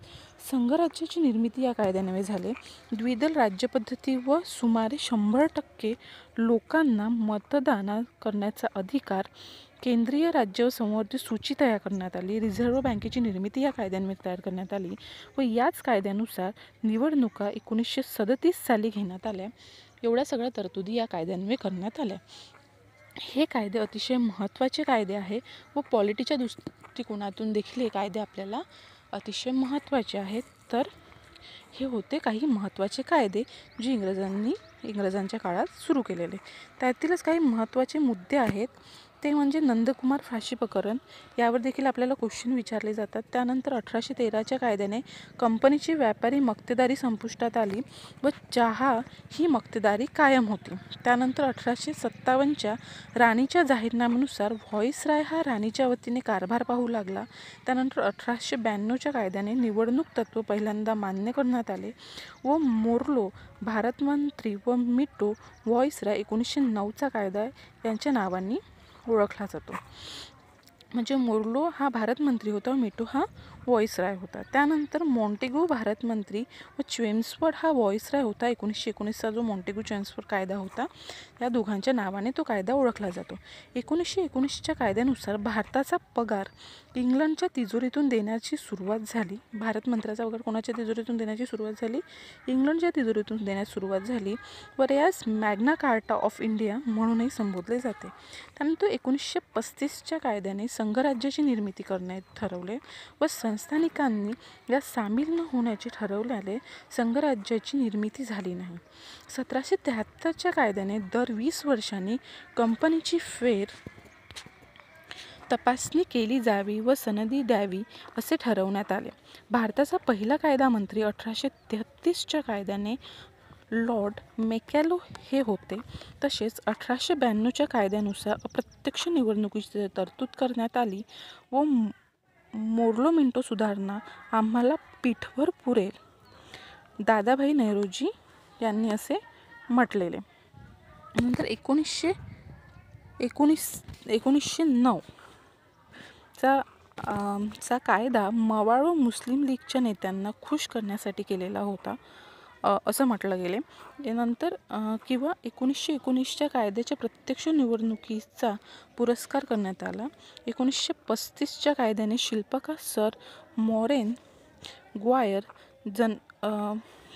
संघराज्याची निर्मिती या कायद्याने झाले. द्विदल राज्यपद्धती व सुमारे 100% लोकांना मतदान करण्याचा अधिकार, केंद्रीय राज्य व संवर्धित सूची तयार करण्यात आली. रिझर्व्ह बँकेची निर्मिती या कायद्यान्वये तयार करण्यात आली व याच कायद्यानुसार निवडणुका 1937 साली घेण्यात आल्या. एवढ्या सगळ्या तरतुदी या कायद्यान्वये करण्यात आल्या. हे कायदे अतिशय महत्त्वाचे कायदे आहे व पॉलिटीच्या दृष्टिकोनातून देखील हे कायदे आपल्याला अतिशय महत्त्वाचे आहेत. तर हे होते काही महत्त्वाचे कायदे जे इंग्रजांच्या काळात सुरू केलेले. त्यातीलच काही महत्त्वाचे मुद्दे आहेत ते म्हणजे नंदकुमार फाशी प्रकरण, यावर देखील आपल्याला क्वेश्चन विचारले जातात. त्यानंतर 1813च्या कायद्याने कंपनीची व्यापारी मक्तेदारी संपुष्टात आली व चहा ही मक्तेदारी कायम होती. त्यानंतर 1857च्या राणीच्या जाहीरनाम्यानुसार व्हॉईसराय हा राणीच्या वतीने कारभार पाहू लागला. त्यानंतर 1892च्या कायद्याने निवडणूक तत्त्व पहिल्यांदा मान्य करण्यात आले व मोर्लो भारतमंत्री व मिटो व्हॉईसराय 1909चा कायदा यांच्या नावांनी ओळखला जातो. म्हणजे मोर्लो हा भारतमंत्री होता व मिटो हा व्हॉईसराय होता. त्यानंतर मॉन्टेग्यू भारतमंत्री व चेम्सफोर्ड हा व्हॉईसराय होता. 1919चा जो मॉन्टेग्यू चेम्सफोर्ड कायदा होता या दोघांच्या नावाने तो कायदा ओळखला जातो. 1919च्या कायद्यानुसार भारताचा पगार इंग्लंडच्या तिजोरीतून देण्याची सुरुवात झाली. भारतमंत्र्याचा पगार कोणाच्या तिजोरीतून देण्याची सुरुवात झाली? इंग्लंडच्या तिजोरीतून देण्यास सुरुवात झाली व यास मॅग्ना कार्टा ऑफ इंडिया म्हणूनही संबोधले जाते. त्यानंतर 1935च्या कायद्याने संघराज्याची निर्मिती करण्यात ठरवले व संस्थानिकांनी या सामील न होण्याचे ठरवल्याने संघराज्याची निर्मिती झाली नाही. 1773च्या कायद्याने दर 20 वर्षांनी कंपनीची फेर तपासणी केली जावी व सनदी द्यावी असे ठरवण्यात आले. भारताचा पहिला कायदा मंत्री 1833च्या कायद्याने लॉर्ड मेकॅलो हे होते. तसेच 1892च्या कायद्यानुसार अप्रत्यक्ष निवडणुकीची तरतूद करण्यात आली व मोर्लो मिंटो सुधारणा आम्हाला पीठभर पुरेल, दादाभाई नौरोजी यांनी असे म्हटलेले. नंतर 1909 चा कायदा मवाळ व मुस्लिम लीगच्या नेत्यांना खुश करण्यासाठी केलेला होता असं म्हटलं गेले. त्यानंतर किंवा 1919च्या कायद्याच्या प्रत्यक्ष निवडणुकीचा पुरस्कार करण्यात आला. 1935च्या कायद्याने शिल्पकार सर मॉरेन ग्वायर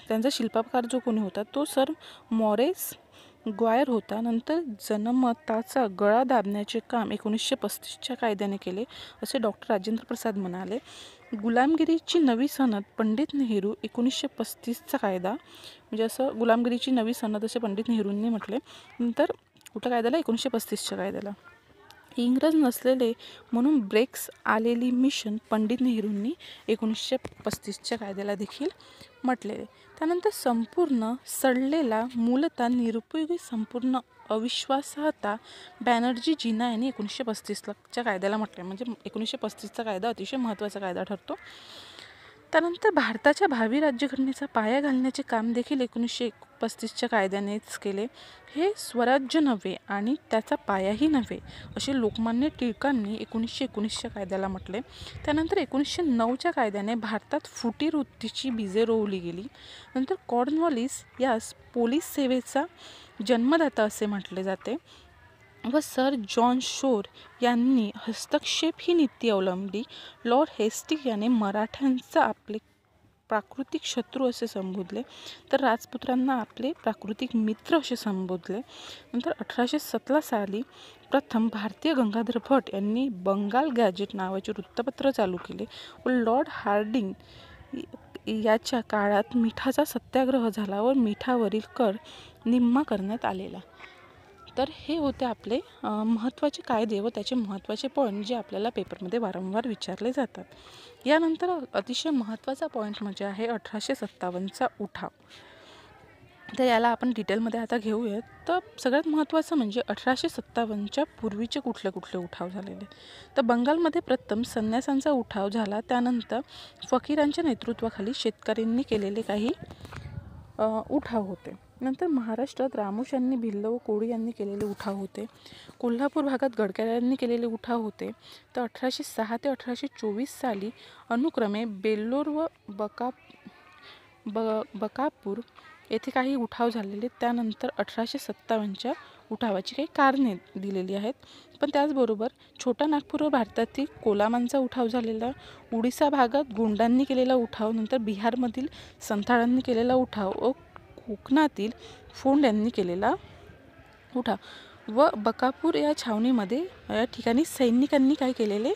त्यांचा शिल्पकार जो कोणी होता तो सर मॉरेस ग्वायर होता. नंतर जनमताचा गळा दाबण्याचे काम 1935च्या कायद्याने केले असे डॉक्टर राजेंद्र प्रसाद म्हणाले. गुलामगिरीची नवी सनद पंडित नेहरू 1935चा कायदा, म्हणजे असं गुलामगिरीची नवी सनद असे पंडित नेहरूंनी म्हटले. नंतर कुठल्या कायद्याला? 1935च्या कायद्याला. इंग्रज नसलेले म्हणून ब्रेक्स आलेली मिशन पंडित नेहरूंनी 1935च्या कायद्याला देखील म्हटलेले. त्यानंतर संपूर्ण सडलेला मूलतः निरुपयोगी संपूर्ण अविश्वासार्हता बॅनर्जी जिना यांनी 1935च्या कायद्याला म्हटले. म्हणजे 1935चा कायदा अतिशय महत्त्वाचा कायदा ठरतो. त्यानंतर भारताच्या भावी राज्यघटनेचा पाया घालण्याचे काम देखील 1935च्या कायद्यानेच केले. हे स्वराज्य नव्हे आणि त्याचा पायाही नव्हे असे लोकमान्य टिळकांनी 1919च्या कायद्याला म्हटले. त्यानंतर 1909च्या कायद्याने भारतात फुटीरवृत्तीची बीजे रोवली गेली. नंतर कॉर्नवॉलिस यास पोलीस सेवेचा जन्मदाता असे म्हटले जाते व सर जॉन शोर यांनी हस्तक्षेप ही नीती अवलंबली. लॉर्ड हेस्टिंग्ज याने मराठ्यांचा आपले प्राकृतिक शत्रू असे संबोधले तर राजपुत्रांना आपले प्राकृतिक मित्र असे संबोधले. नंतर 1817 साली प्रथम भारतीय गंगाधर भट यांनी बंगाल गॅजेट नावाचे वृत्तपत्र चालू केले व लॉर्ड हार्डिंग याच्या काळात मिठाचा सत्याग्रह झाला व मिठावरील कर निम्मा करण्यात आलेला. तर हे होते आपले महत्त्वाचे कायदे व त्याचे महत्त्वाचे पॉईंट जे आपल्याला पेपरमध्ये वारंवार विचारले जातात. यानंतर अतिशय महत्त्वाचा पॉईंट म्हणजे आहे 1857चा उठाव. तर याला आपण डिटेलमध्ये आता घेऊयात. तर सगळ्यात महत्त्वाचं म्हणजे 1857च्या पूर्वीचे कुठले कुठले उठाव झालेले. तर बंगालमध्ये प्रथम संन्यासांचा उठाव झाला. त्यानंतर फकीरांच्या नेतृत्वाखाली शेतकऱ्यांनी केलेले काही उठाव होते. नंतर महाराष्ट्रात रामोश यांनी भिल्ल व कोळी यांनी केलेले उठाव होते. कोल्हापूर भागात गडकरी यांनी केलेले उठाव होते. तर 1806 ते 1824 साली अनुक्रमे बेल्लोर व बकापूर येथे काही उठाव झालेले. त्यानंतर 1857च्या उठावाची काही कारणे दिलेली आहेत. पण त्याचबरोबर छोटा नागपूर व भारतातील कोलामांचा उठाव झालेला, उडीसा भागात गोंडांनी केलेला उठाव, नंतर बिहारमधील संथाळांनी केलेला उठाव व कोकणातील फोंड यांनी केलेला उठाव व बकापूर या छावणीमध्ये या ठिकाणी सैनिकांनी काय केलेले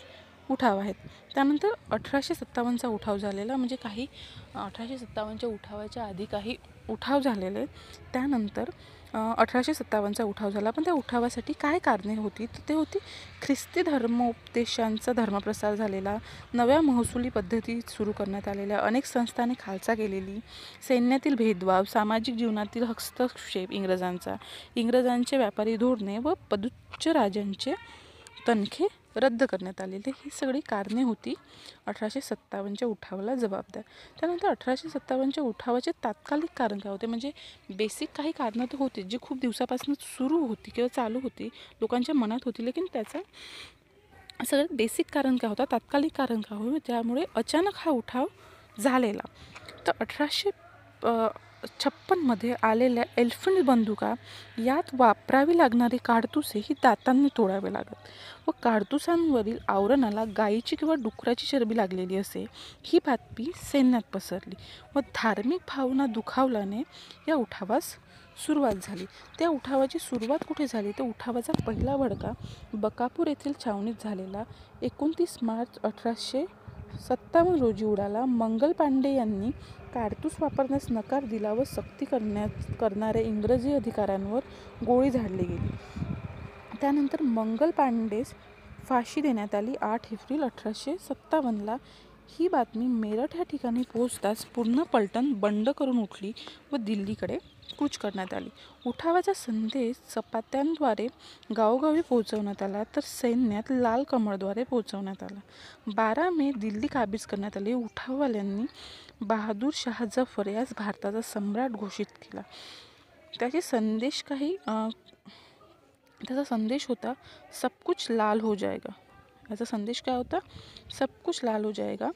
उठाव आहेत. त्यानंतर 1857चा उठाव झालेला, म्हणजे काही 1857च्या उठावाच्या आधी काही उठाव झालेले. त्यानंतर 1857चा उठाव झाला. पण त्या उठावासाठी काय कारणे होती, तर ते होती ख्रिस्ती धर्मोपदेशांचा धर्मप्रसार झालेला, नव्या महसुली पद्धती सुरू करण्यात आलेल्या, अनेक संस्थांनी खालसा केलेली, सैन्यातील भेदभाव, सामाजिक जीवनातील हस्तक्षेप इंग्रजांचे व्यापारी धोरणे व पदुच्च राजांचे तनखे रद्द करण्यात आलेले, ही सगळी कारणे होती 1857च्या उठावाला जबाबदार. त्यानंतर 1857च्या उठावाचे तात्कालिक कारण काय होते, म्हणजे बेसिक काही कारणं तर होती जी खूप दिवसापासून सुरू होती किंवा चालू होती, लोकांच्या मनात होती, लेकिन त्याचा सगळ्यात बेसिक कारण काय होता, तात्कालिक कारण काय होतं, त्यामुळे अचानक हा उठाव झालेला. तर 1856मध्ये आलेल्या एल्फिन्स बंदुका, यात वापरावी लागणारी काडतुसे ही दातांनी तोडावे लागत व काडतुसांवरील आवरणाला गायीची किंवा डुकराची चरबी लागलेली असे, ही बातमी सैन्यात पसरली व धार्मिक भावना दुखावल्याने या उठावास सुरुवात झाली. त्या उठावाची सुरुवात कुठे झाली, तर उठावाचा पहिला भडका बकापूर येथील छावणीत झालेला. 29 मार्च 1857 रोजी उडाला. मंगल पांडे यांनी काडतूस वापरण्यास नकार दिला व सक्ती करणाऱ्या इंग्रजी अधिकाऱ्यांवर गोळी झाडली गेली. त्यानंतर मंगल पांडेस फाशी देण्यात आली 8 एप्रिल 1857ला. ही बातमी मेरठ या ठिकाणी पोहोचताच पूर्ण पलटण बंड करून उठली व दिल्लीकडे कूच करण्यात आली. उठावाचा संदेश चपात्यांद्वारे गावोगावी पोहोचवण्यात आला, तर सैन्यात लाल कमळद्वारे पोहोचवण्यात आला. 12 मे दिल्ली काबीज करण्यात आली. उठाववाल्यांनी बहादूर शाह जफर यास भारताचा सम्राट घोषित केला. त्याचा संदेश होता सब कुछ लाल हो जाएगा. याचा संदेश काय होता, सब कुछ लाल हो जाएगा.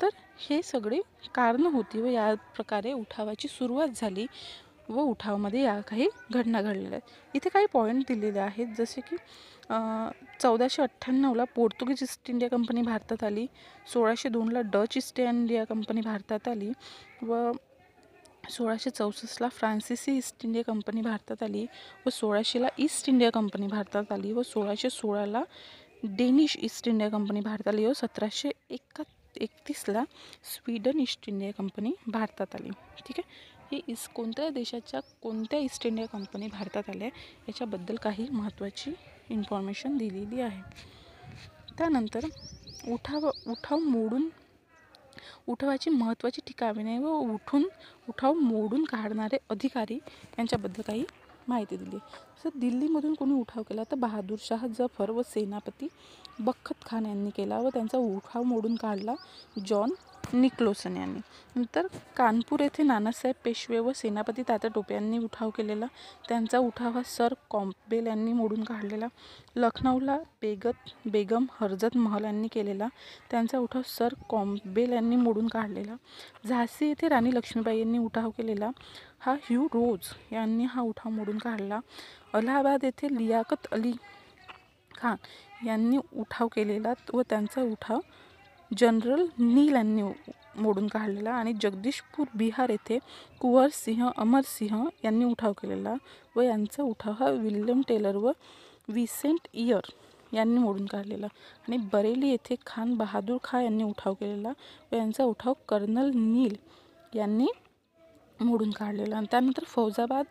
तर हे सगळे कारणं होती व या प्रकारे उठावाची सुरुवात झाली व उठावामध्ये या काही घटना घडलेल्या आहेत. इथे काही पॉईंट दिलेले आहेत, जसे की 1498ला पोर्तुगीज ईस्ट इंडिया कंपनी भारतात आली, 1602ला डच ईस्ट इंडिया कंपनी भारतात आली व 1664ला फ्रान्सिसी ईस्ट इंडिया कंपनी भारतात आली व 1600ला ईस्ट इंडिया कंपनी भारतात आली व 1616ला डेनिश ईस्ट इंडिया कंपनी भारतात आली व 1731ला स्वीडन ईस्ट इंडिया कंपनी भारतात आली. ठीक आहे, हे कोणत्या देशाच्या कोणत्या ईस्ट इंडिया कंपनी भारतात आल्या याच्याबद्दल काही महत्त्वाची इन्फॉर्मेशन दिलेली आहे. त्यानंतर उठावाची महत्त्वाची ठिकाणे व उठाव मोडून काढणारे अधिकारी यांच्याबद्दल काही माहिती दिली. तर दिल्लीमधून कोणी उठाव केला, तर बहादूर शाह जफर व सेनापती बख्त खान यांनी केला व त्यांचा उठाव मोडून काढला जॉन निक्लोसन यांनी. नंतर कानपूर येथे नानासाहेब पेशवे व सेनापती तात्या टोपे यांनी उठाव केलेला, त्यांचा उठाव हा सर कॉम्पबेल यांनी मोडून काढलेला. लखनौला बेगम हरजत महल यांनी केलेला, त्यांचा उठाव सर कॉम्पबेल यांनी मोडून काढलेला. झाशी येथे राणी लक्ष्मीबाई यांनी उठाव केलेला, हा ह्यू रोज यांनी हा उठाव मोडून काढला. अलाहाबाद येथे लियाकत अली खान यांनी उठाव केलेला व त्यांचा उठाव जनरल नील यांनी मोडून काढलेला. आणि जगदीशपूर बिहार येथे कुंवर सिंह अमरसिंह यांनी उठाव केलेला व यांचा उठाव हा विल्यम टेलर व विसेंट इयर यांनी मोडून काढलेला. आणि बरेली येथे खान बहादूर खान यांनी उठाव केलेला व यांचा उठाव कर्नल नील यांनी मोडून काढलेला. आणि त्यानंतर फौजाबाद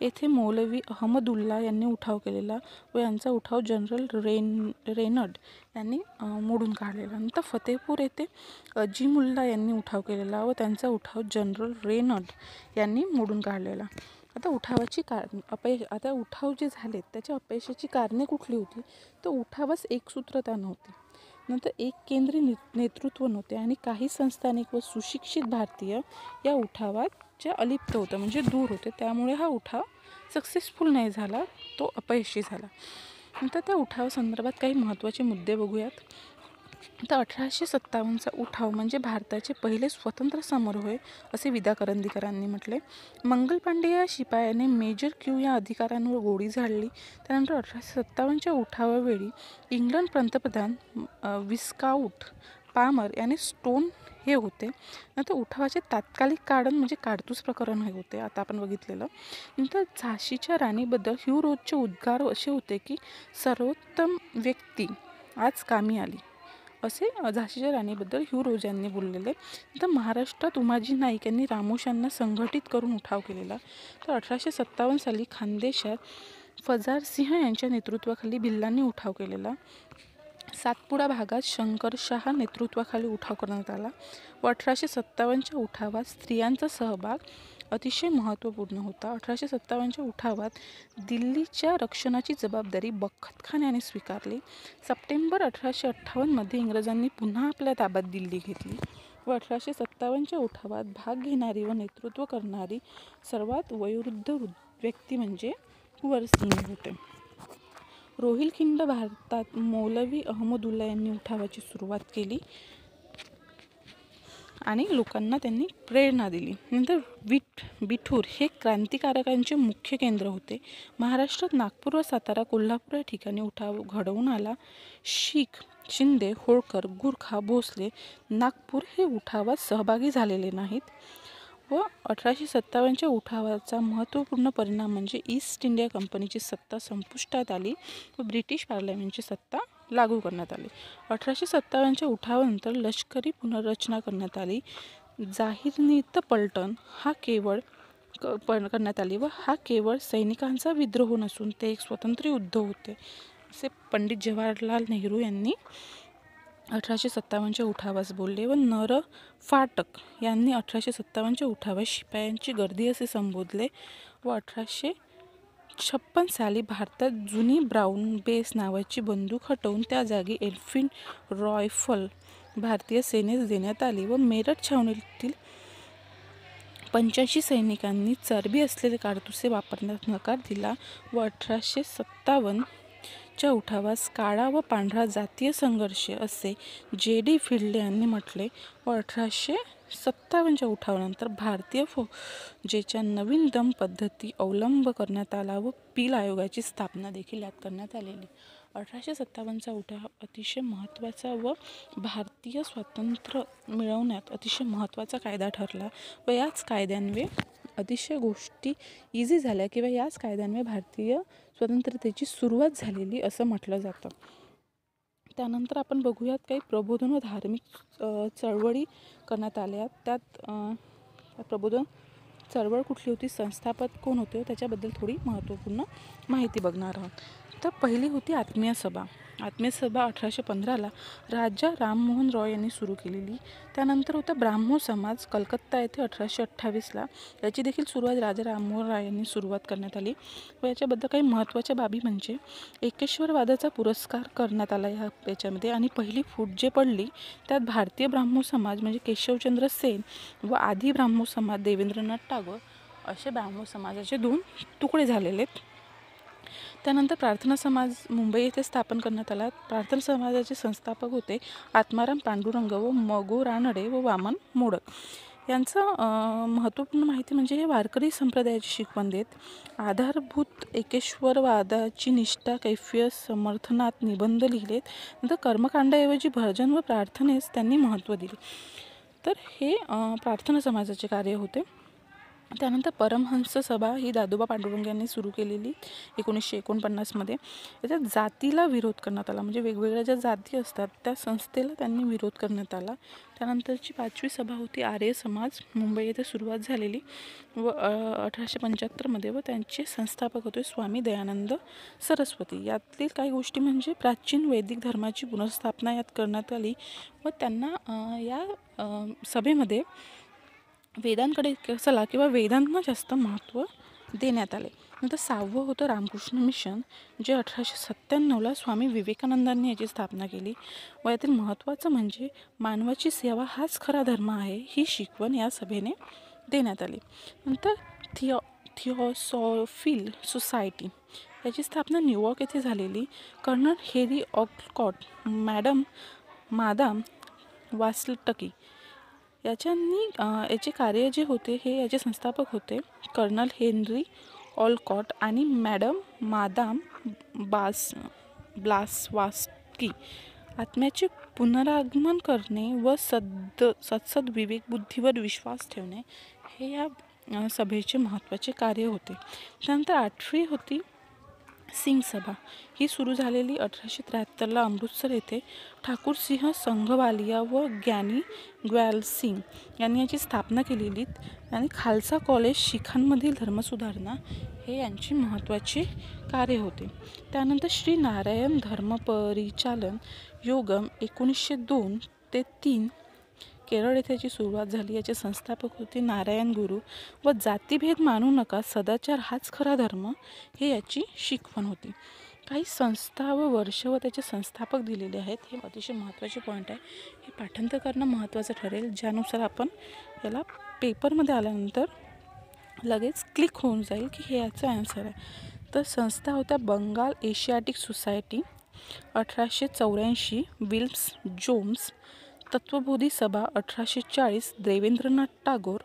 येथे मौलवी अहमदुल्ला यांनी उठाव केलेला व यांचा उठाव जनरल रेनड यांनी मोडून काढलेला. नंतर फतेहपूर येथे अजीमुल्ला यांनी उठाव केलेला व त्यांचा उठाव जनरल रेनड यांनी मोडून काढलेला. आता उठावाची आता उठाव जे झाले त्याच्या अपयशाची कारणे कुठली होती, तर उठावास एकसूत्रता नव्हती. नंतर एक केंद्रीय नेतृत्व नव्हते आणि काही संस्थानिक व सुशिक्षित भारतीय या उठावाच्या अलिप्त होतं, म्हणजे दूर होते. त्यामुळे हा उठाव सक्सेसफुल नाही झाला, तो अपयशी झाला. नंतर त्या उठावासंदर्भात काही महत्त्वाचे मुद्दे बघूयात. तर 1857चा उठाव म्हणजे भारताचे पहिले स्वतंत्र समर होय, असे विदा करंदीकरांनी म्हटले. मंगल पांडे या शिपायाने मेजर क्यू या अधिकाऱ्यांवर गोळी झाडली. त्यानंतर 1857च्या उठावावेळी इंग्लंड पंतप्रधान विस्काउट पामर याने स्टोन हे होते. नंतर उठावाचे तात्कालिक कारण म्हणजे काडतूस प्रकरण हे होते, आता आपण बघितलेलं. नंतर झाशीच्या राणीबद्दल ह्यू रोजचे उद्गार असे होते की सर्वोत्तम व्यक्ती आज कामी आली, असे झाशीच्या राणीबद्दल ह्यू रोज यांनी बोललेले. तर महाराष्ट्रात उमाजी नाईक यांनी रामोशांना संघटित करून उठाव केलेला. तर 1857 साली खानदेशात फजार सिंह यांच्या नेतृत्वाखाली भिल्लांनी उठाव केलेला. सातपुडा भागात शंकरशाह नेतृत्वाखाली उठाव करण्यात आला व 1857च्या उठावात स्त्रियांचा सहभाग अतिशय महत्त्वपूर्ण होता. 1857च्या उठावात दिल्लीच्या रक्षणाची जबाबदारी बख्त खान यांनी स्वीकारली. सप्टेंबर 1858मध्ये इंग्रजांनी पुन्हा आपल्या ताब्यात दिल्ली घेतली व 1857च्या उठावात भाग घेणारी व नेतृत्व करणारी सर्वात वयोवृद्ध व्यक्ती म्हणजे कुंवरसिंह होते. रोहिलखिंड भारतात मौलवी अहमदुल्ला यांनी उठावाची सुरुवात केली आणि लोकांना त्यांनी प्रेरणा दिली. नंतर बिठूर हे क्रांतिकारकांचे मुख्य केंद्र होते. महाराष्ट्रात नागपूर व सातारा, कोल्हापूर या ठिकाणी उठाव घडवून आला. शीख, शिंदे, होळकर, गुरखा, भोसले, नागपूर हे उठावात सहभागी झालेले नाहीत व 1857च्या उठावाचा महत्त्वपूर्ण परिणाम म्हणजे ईस्ट इंडिया कंपनीची सत्ता संपुष्टात आली व ब्रिटिश पार्लमेंटची सत्ता लागू करण्यात आली. 1857च्या उठावानंतर लष्करी पुनर्रचना करण्यात आली. जाहीरनीत पलटण हा केवळ करण्यात आली व हा केवळ सैनिकांचा विद्रोह नसून ते एक स्वतंत्र युद्ध होते, असे पंडित जवाहरलाल नेहरू यांनी 1857च्या उठावास बोलले. व नर फाटक यांनी 1857च्या उठावास शिपायांची गर्दी असे संबोधले व 1856 साली भारतात जुनी ब्राऊन बेस नावाची बंदूक हटवून त्या जागी एनफिल्ड रायफल भारतीय सेनेस देण्यात आली व मेरठ छावणीतील 85 सैनिकांनी चरबी असलेले काडतुसे वापरण्यास नकार दिला व 1857च्या उठावास काळा व पांढरा जातीय संघर्ष असे J.D. फिल्डे यांनी म्हटले व 1857च्या उठावानंतर भारतीय फौजेच्या नवीन दम पद्धती अवलंब करण्यात आला व पील आयोगाची स्थापना देखील यात करण्यात आलेली. 1857चा उठाव अतिशय महत्त्वाचा व भारतीय स्वातंत्र्य मिळवण्यात अतिशय महत्त्वाचा कायदा ठरला व याच कायद्यान्वये अतिशय गोष्टी इझी झाल्या किंवा याच कायद्यान्वये भारतीय स्वतंत्रतेची सुरुवात झालेली असं म्हटलं जातं. त्यानंतर आपण बघूयात काही प्रबोधन व धार्मिक चळवळी करण्यात आल्या. त्यात प्रबोधन चळवळ कुठली होती, संस्थापक कोण होते, त्याच्याबद्दल थोडी महत्त्वपूर्ण माहिती बघणार आहोत. तर पहिली होती आत्मीय सभा. आत्मीय सभा 1815ला राजा राममोहन रॉय यांनी सुरू केलेली. त्यानंतर होता ब्राह्मो समाज कलकत्ता येथे 1828ला. याची देखील सुरुवात राजा राममोहन रॉय यांनी सुरुवात करण्यात आली व याच्याबद्दल काही महत्त्वाच्या बाबी म्हणजे एकेश्वरवादाचा पुरस्कार करण्यात आला याच्यामध्ये आणि पहिली फूट जे पडली त्यात भारतीय ब्राह्मो समाज म्हणजे केशवचंद्र सेन व आदी ब्राह्मो समाज देवेंद्रनाथ टागोर असे ब्राह्मो समाजाचे 2 तुकडे झालेले आहेत. त्यानंतर प्रार्थना समाज मुंबई येथे स्थापन करण्यात आला. प्रार्थना समाजाचे संस्थापक होते आत्माराम पांडुरंग व मगो रानडे व वामन मोडक. यांचं महत्त्वपूर्ण माहिती म्हणजे हे वारकरी संप्रदायाची शिकवण देत. आधारभूत एकेश्वरवादाची निष्ठा कैफियत समर्थनात निबंध लिहिलेत. नंतर कर्मकांडाऐवजी भजन व प्रार्थनेस त्यांनी महत्त्व दिले. तर हे प्रार्थना समाजाचे कार्य होते. त्यानंतर परमहंस सभा ही दादोबा पांडुरंग यांनी सुरू केलेली 1949मध्ये. याच्यात जातीला विरोध करण्यात आला, म्हणजे वेगवेगळ्या ज्या जाती असतात त्या संस्थेला त्यांनी विरोध करण्यात आला. त्यानंतरची 5वी सभा होती आर्य समाज, मुंबई येथे सुरुवात झालेली व 1875मध्ये व त्यांचे संस्थापक होते स्वामी दयानंद सरस्वती. यातील काही गोष्टी म्हणजे प्राचीन वैदिक धर्माची पुनर्स्थापना यात करण्यात आली व त्यांना या सभेमध्ये वेदांकडे चला किंवा वेदांना जास्त महत्त्व देण्यात आले. नंतर 6वं होतं रामकृष्ण मिशन, जे 1897ला स्वामी विवेकानंदांनी याची स्थापना केली. व यातील महत्त्वाचं म्हणजे मानवाची सेवा हाच खरा धर्म आहे, ही शिकवण या सभेने देण्यात आली. नंतर थिऑसॉफिल सोसायटी याची स्थापना न्यूयॉर्क येथे झालेली. कर्नल हेरी ऑलकॉट, मादाम वासटकी याचे कार्य जे होते, हे याचे संस्थापक होते कर्नल हेनरी ऑलकॉट आणि मादाम ब्लासवास्की. आत्म्याचे पुनरागमन करणे व सत्सद विवेक बुद्धीवर विश्वास ठेवणे हे या सभेचे महत्त्वाचे कार्य होते. त्यानंतर 8वी होती सिंग सभा. ही सुरू झालेली 1873ला अमृतसर येथे. ठाकूरसिंह संघवालिया व ग्यानी ग्वाल सिंग यांनी याची स्थापना केलेली आणि खालसा कॉलेज शिखांमधील धर्मसुधारणा हे यांची महत्त्वाचे कार्य होते. त्यानंतर श्री नारायण धर्मपरिचालन योगम 1902 ते 3 केरळ येथे याची सुरुवात झाली. याचे संस्थापक होते नारायण गुरु. व जातीभेद मानू नका, सदाचार हाच खरा धर्म हे याची शिकवण होती. काही संस्था व वर्ष व त्याचे संस्थापक दिलेले आहेत. हे अतिशय महत्त्वाचे पॉईंट आहे. हे पाठांतर करणं महत्त्वाचं ठरेल, ज्यानुसार आपण याला पेपरमध्ये आल्यानंतर लगेच क्लिक होऊन जाईल की हे याचं आन्सर आहे. तर संस्था होत्या Bengal Asiatic society 1884, William Jones. Tattvabodhi Sabha 1840, Debendranath Tagore.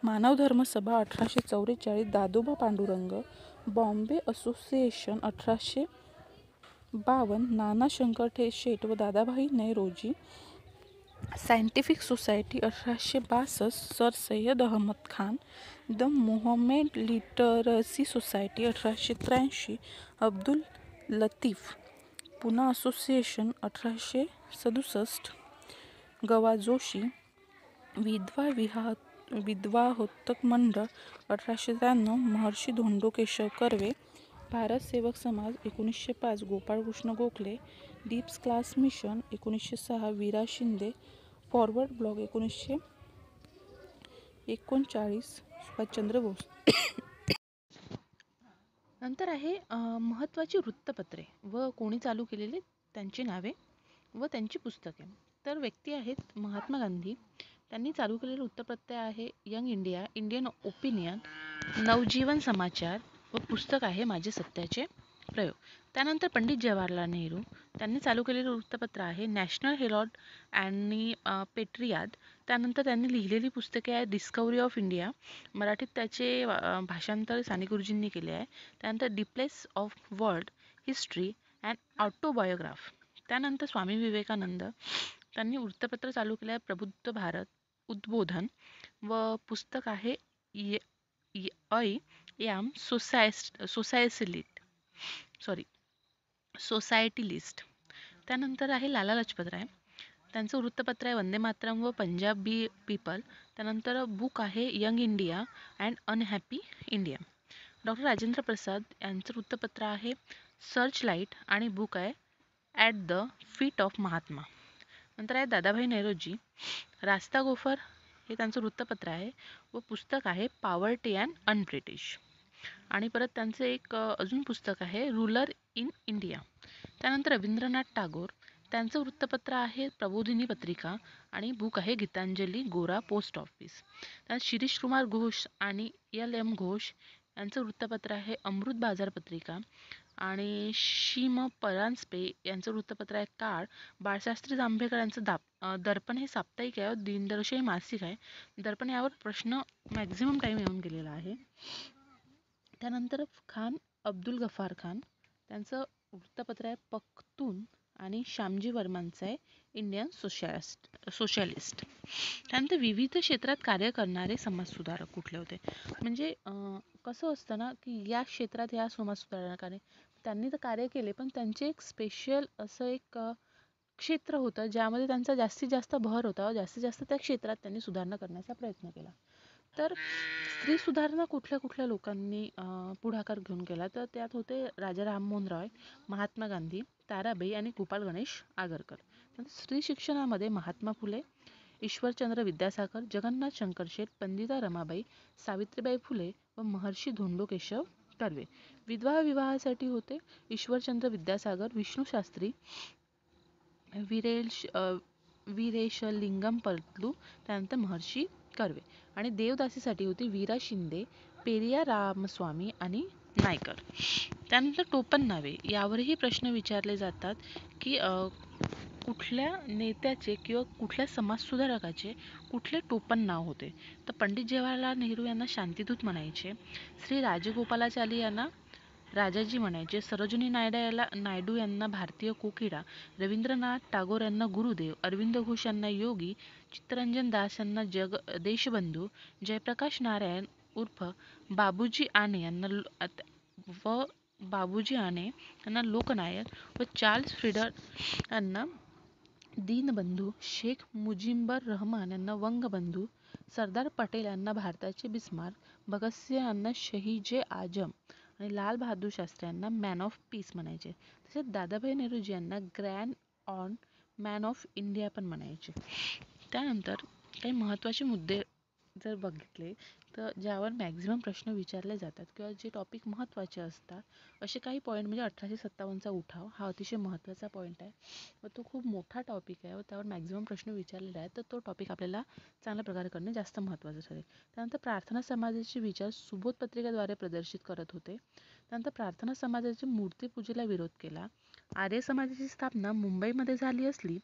Manav Dharma Sabha 1844, Dadoba Pandurang. Bombay association 1852, Nana Shankar Sheth व Dadabhai Naoroji. Scientific society 1862, sir Syed Ahmad Khan. The Mohammedan literary society 1883, Abdul Latif. Poona association 1867, गवा जोशी. विधवाहोत्तक मंडळ 1893, महर्षी Dhondo Keshav Karve. Bharat Sevak Samaj 1905, Gopal Krishna Gokhale. Depressed class mission 1906, V R Shinde. Forward bloc 1939, Subhash Chandra Bose. नंतर आहे महत्त्वाची वृत्तपत्रे व कोणी चालू केलेले त्यांची नावे व त्यांची पुस्तके. तर व्यक्ती आहेत महात्मा गांधी. त्यांनी चालू केलेलं वृत्तपत्र आहे यंग इंडिया, इंडियन ओपिनियन, नवजीवन समाचार व पुस्तक आहे माझे सत्याचे प्रयोग. त्यानंतर पंडित जवाहरलाल नेहरू. त्यांनी चालू केलेलं वृत्तपत्र आहे नॅशनल हेरॉल्ड आणि पेट्रियाद. त्यानंतर त्यांनी लिहिलेली पुस्तके आहेत डिस्कवरी ऑफ इंडिया, मराठीत त्याचे भाषांतर साने गुरुजींनी केले आहे. त्यानंतर डिप्लेस of world history and autobiography. त्यानंतर स्वामी विवेकानंद. त्यांनी वृत्तपत्र चालू केलं आहे प्रबुद्ध भारत, उद्बोधन व पुस्तक आहे सोसायटी लिस्ट. त्यानंतर आहे लाला लजपत राय. त्यांचं वृत्तपत्र आहे वंदे मातरम व पंजाबी पीपल. त्यानंतर बुक आहे young India and unhappy India. Doctor Rajendra Prasad यांचं वृत्तपत्र आहे सर्च लाईट आणि बुक आहे at the feet of Mahatma. नंतर आहे दादाभाई नौरोजी. रास्ता गोफर हे त्यांचं वृत्तपत्र आहे व पुस्तक आहे पॉवर्टी अँड अनब्रिटिश. आणि परत त्यांचं एक अजून पुस्तक आहे रूलर इन इंडिया. त्यानंतर रवींद्रनाथ टागोर. त्यांचं वृत्तपत्र आहे प्रबोधिनी पत्रिका आणि बुक आहे गीतांजली गोरा पोस्ट ऑफिस. त्यानंतर शिरीष कुमार घोष आणि LM घोष यांचं वृत्तपत्र आहे अमृत बाजार पत्रिका. आणि शिम परांजपे यांचं वृत्तपत्र आहे काळ. बाळशास्त्री जांभेकर यांचं दर्पण हे साप्ताहिक आहे, दिनदर्शी हे मासिक आहे. दर्पण यावर प्रश्न मॅक्झिमम टाईम येऊन गेलेला आहे. त्यानंतर खान अब्दुल गफार खान. त्यांचं वृत्तपत्र आहे पख्तून आणि श्यामजी वर्मांचं आहे इंडियन सोशलिस्ट. त्यानंतर विविध क्षेत्रात कार्य करणारे समाजसुधारक कुठले होते. म्हणजे कसं असतं ना की या क्षेत्रात या समाजसुधारकाने त्यांनी तर कार्य केले, पण त्यांचे एक स्पेशल असं एक क्षेत्र होतं ज्यामध्ये त्यांचा जास्तीत जास्त भर होता. जास्तीत जास्त त्या क्षेत्रात त्यांनी सुधारणा करण्याचा प्रयत्न केला. तर स्त्री सुधारणा कुठल्या लोकांनी पुढाकार घेऊन केला, तर त्यात होते राजा राममोहन रॉय, महात्मा गांधी, ताराबाई आणि गोपाळ गणेश आगरकर. स्त्री शिक्षणामध्ये महात्मा फुले, ईश्वरचंद्र विद्यासागर, जगन्नाथ शंकर शेठ, पंडिता रमाबाई, सावित्रीबाई फुले व महर्षी धोंडो केशव कर्वे. विधवा विवाहासाठी होते ईश्वरचंद्र विद्यासागर, विष्णू शास्त्री, वीरेशलिंगम पल्लू, त्यानंतर महर्षी कर्वे. आणि देवदासीसाठी होती वीरा शिंदे, पेरिया रामस्वामी आणि नायकर. त्यानंतर टोपण नावे यावरही प्रश्न विचारले जातात की कुठल्या नेत्याचे किंवा कुठल्या समाजसुधारकाचे कुठले टोपण नाव होते. तर पंडित जवाहरलाल नेहरू यांना शांतिदूत म्हणायचे, श्री राजगोपालाचारी यांना राजाजी म्हणायचे, सरोजिनी नायडू यांना भारतीय कोकिळा, रवींद्रनाथ टागोर यांना गुरुदेव, अरविंद घोष यांना योगी, चित्तरंजन दास यांना देशबंधू, जयप्रकाश नारायण उर्फ बाबूजी आणे यांना लोकनायक व चार्ल्स फ्रिडर यांना दीनबंधू, शेख मुजीबर रहमान यांना वंगबंधू, सरदार पटेल यांना भारताचे बिस्मार्क, भगतसिंह यांना शहीजे आजम आणि लाल बहादूर शास्त्री यांना मॅन ऑफ पीस म्हणायचे. तसेच दादाभाई नौरोजी यांना grand on man of India पण म्हणायचे. त्यानंतर काही महत्त्वाचे मुद्दे जर बघितले तर ज्यावर मॅक्झिमम प्रश्न विचारले जातात किंवा जे टॉपिक महत्त्वाचे असतात असे काही पॉईंट म्हणजे 1857चा उठाव हा अतिशय महत्त्वाचा पॉईंट आहे व तो खूप मोठा टॉपिक आहे व त्यावर मॅक्झिमम प्रश्न विचारलेले आहेत. तर तो टॉपिक आपल्याला चांगल्या प्रकारे करणे जास्त महत्त्वाचं ठरेल. त्यानंतर प्रार्थना समाजाचे विचार सुबोध पत्रिकेद्वारे प्रदर्शित करत होते. त्यानंतर प्रार्थना समाजाच्या मूर्तीपूजेला विरोध केला. आर्य समाजाची स्थापना मुंबईमध्ये झाली असली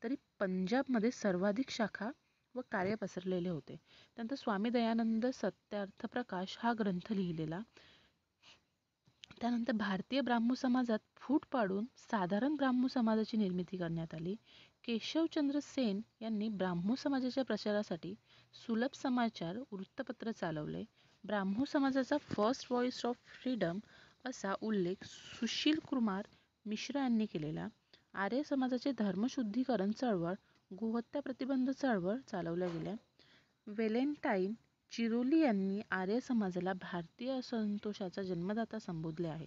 तरी पंजाबमध्ये सर्वाधिक शाखा व कार्य पसरलेले होते. त्यानंतर स्वामी दयानंद सत्यार्थप्रकाश हा ग्रंथ लिहिलेला. त्यानंतर भारतीय ब्राह्मो समाजात फूट पाडून साधारण ब्राह्मो समाजाची निर्मिती करण्यात आली. केशवचंद्र सेन यांनी ब्राह्मो समाजाच्या प्रचारासाठी सुलभ समाचार वृत्तपत्र चालवले. ब्राह्मो समाजाचा फर्स्ट व्हॉइस ऑफ फ्रीडम असा उल्लेख सुशील कुमार मिश्र यांनी केलेला. आर्य समाजाचे धर्मशुद्धीकरण चळवळ, गोहत्या प्रतिबंध चळवळ चालवल्या गेल्या. व्हॅलेंटाईन चिरोली यांनी आर्य समाजाला भारतीय असंतोषाचा जन्मदाता संबोधले आहे.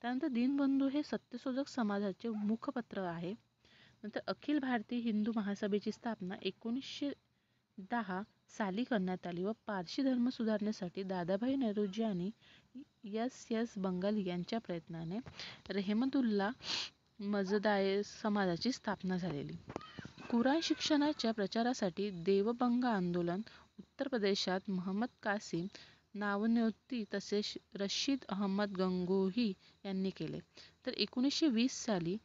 त्यानंतर दीनबंधू हे सत्यशोधक समाजाचे मुखपत्र आहे. नंतर अखिल भारतीय हिंदू महासभेची स्थापना 1910 साली करण्यात आली व पारशी धर्म सुधारण्यासाठी दादाभाई नौरोजी आणि एस बंगाली यांच्या प्रयत्नाने रेहमतुल्ला मजदाए समाजाची स्थापना झालेली. कुराण शिक्षणाच्या प्रचारासाठी देवबंग आंदोलन उत्तर प्रदेशात महम्मद कासिम नावनोती तसेच रशीद अहमद गंगोही यांनी केले. तर 1920 साली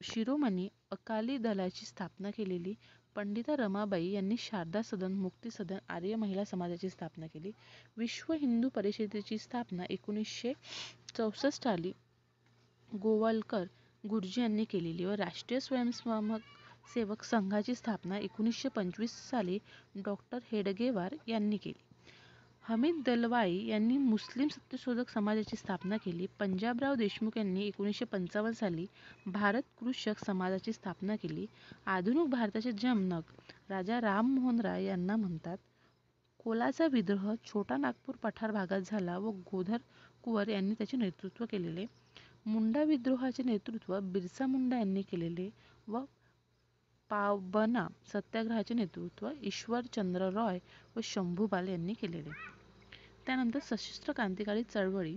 शिरोमणी अकाली दलाची स्थापना केलेली. पंडिता रमाबाई यांनी शारदा सदन, मुक्ती सदन, आर्य महिला समाजाची स्थापना केली. विश्व हिंदू परिषदेची स्थापना 1964 साली गोवालकर गुरुजी यांनी केलेली व राष्ट्रीय स्वयंसेवक संघाची स्थापना 1925 साली डॉक्टर हेडगेवार यांनी केली. हमीद दलवाई यांनी मुस्लिम सत्यशोधक समाजाची स्थापना केली. पंजाबराव देशमुख यांनी 1955 साली भारत कृषक समाजाची स्थापना केली. आधुनिक भारताचे जनक राजा राममोहन राय यांना म्हणतात. कोलाचा विद्रोह छोटा नागपूर पठार भागात झाला व गोधर कुंवर यांनी त्याचे नेतृत्व केलेले. मुंडा विद्रोहाचे नेतृत्व बिरसा मुंडा यांनी केलेले व पावबना सत्याग्रहाचे नेतृत्व ईश्वरचंद्र रॉय व शंभूबाल यांनी केलेले. त्यानंतर सशस्त्र क्रांतिकारी चळवळी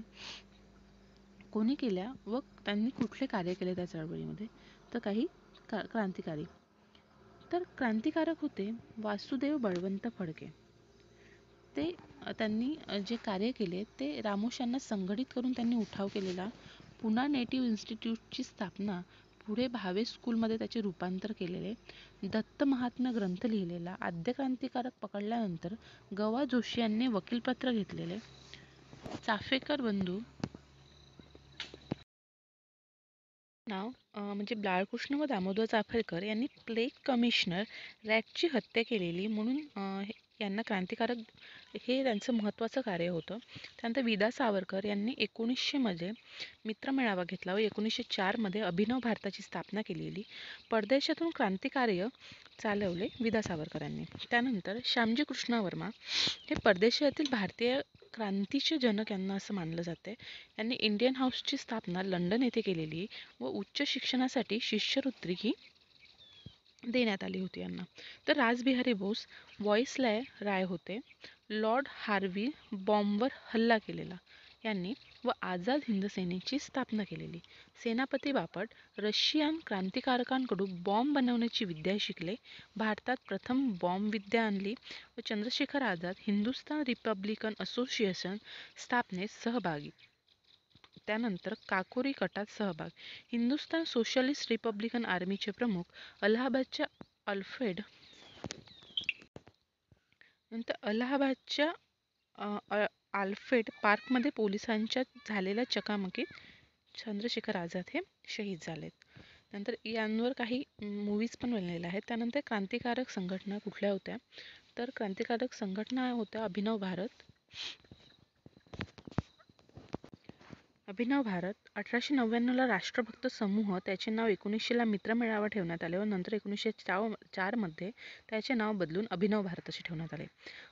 कोणी केल्या व त्यांनी कुठले कार्य केले त्या चळवळीमध्ये, तर काही क्रांतिकारी. तर क्रांतिकारक होते वासुदेव बळवंत फडके. ते त्यांनी जे कार्य केले ते रामोश्यांना संघटित करून त्यांनी उठाव केलेला. पुणा नेटिव्ह इन्स्टिट्यूटची स्थापना, पुढे भावे स्कूलमध्ये त्याचे रूपांतर केलेले. दत्त महात्म्य ग्रंथ लिहिलेला. आद्य क्रांतिकारक पकडल्यानंतर गवा जोशी यांनी वकीलपत्र घेतलेले. चाफेकर बंधू नाव म्हणजे बाळकृष्ण व दामोदर चाफेकर यांनी प्लेग कमिशनर रॅटची हत्या केलेली म्हणून यांना क्रांतिकारक हे त्यांचं महत्त्वाचं कार्य होतं. त्यानंतर विदा सावरकर यांनी 1900 मध्ये मित्रमेळावा घेतला व 1904 मध्ये अभिनव भारताची स्थापना केलेली. परदेशातून क्रांतिकार्य चालवले विदा सावरकरांनी. त्यानंतर श्यामजी कृष्ण वर्मा हे परदेशातील भारतीय क्रांतीचे जनक यांना असं मानलं जाते. यांनी इंडियन हाऊसची स्थापना लंडन येथे केलेली व उच्च शिक्षणासाठी शिष्यवृत्ती ही देण्यात आली होती यांना. तर रासबिहारी बोस व्हॉइसरॉय होते. लॉर्ड हार्वी बॉम्बवर हल्ला केलेला. यांनी व आझाद हिंद सेनेची स्थापना केलेली. सेनापती बापट रशियन क्रांतिकारकांकडून बॉम्ब बनवण्याची विद्या शिकले. भारतात प्रथम बॉम्ब विद्या आणली व चंद्रशेखर आझाद हिंदुस्थान रिपब्लिकन असोसिएशन स्थापनेत सहभागी. त्यानंतर काकोरी कटात सहभाग. हिंदुस्थान सोशलिस्ट रिपब्लिकन आर्मीचे प्रमुख. अलाहाबादच्या अल्फ्रेड नंतर अलाहाबादच्या आल्फ्रेड पार्कमध्ये पोलिसांच्या झालेल्या चकामकीत चंद्रशेखर आझाद हे शहीद झालेत. नंतर यांवर काही मूवीज पण बनलेल्या आहेत. त्यानंतर क्रांतिकारक संघटना कुठल्या होत्या, तर क्रांतिकारक संघटना होत्या अभिनव भारत. अभिनव भारत 1899ला राष्ट्रभक्त समूह, त्याचे नाव 1900ला मित्र मेळावा ठेवण्यात आले व नंतर 1904मध्ये त्याचे नाव बदलून अभिनव भारत असे ठेवण्यात आले.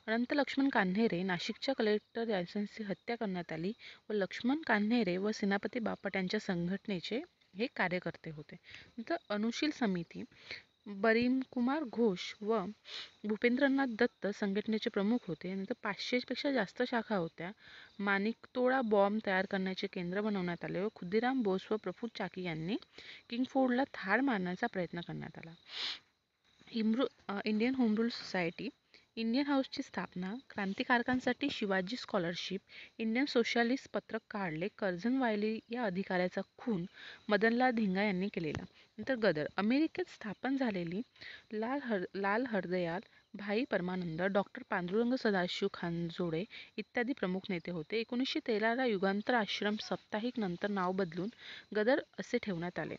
अनंत लक्ष्मण कान्हेरे नाशिकच्या कलेक्टर यांची हत्या करण्यात आली व लक्ष्मण कान्हेरे व सेनापती बापट यांच्या संघटनेचे हे कार्यकर्ते होते. नंतर अनुशील समिती बरीमकुमार घोष व भूपेंद्रनाथ दत्त संघटनेचे प्रमुख होते. नंतर 500पेक्षा जास्त शाखा होत्या. माणिकतोळा बॉम्ब तयार करण्याचे केंद्र बनवण्यात आले व खुदिराम बोस व प्रफुल्ल चाकी यांनी किंगफोर्डला ठार मारण्याचा प्रयत्न करण्यात आला. Indian home rule society, Indian हाऊसची स्थापना, क्रांतिकारकांसाठी शिवाजी स्कॉलरशिप, इंडियन सोशलिस्ट पत्रक काढले, कर्झन वायली या अधिकाऱ्याचा खून मदनलाल धिंगा यांनी केलेला. नंतर गदर, अमेरिकेत स्थापन झालेली लाल हरदयाल, भाई परमानंद, डॉक्टर पांडुरंग सदाशिव खानजोडे इत्यादी प्रमुख नेते होते. 1913ला युगांतर आश्रम साप्ताहिक नंतर नाव बदलून गदर असे ठेवण्यात आले.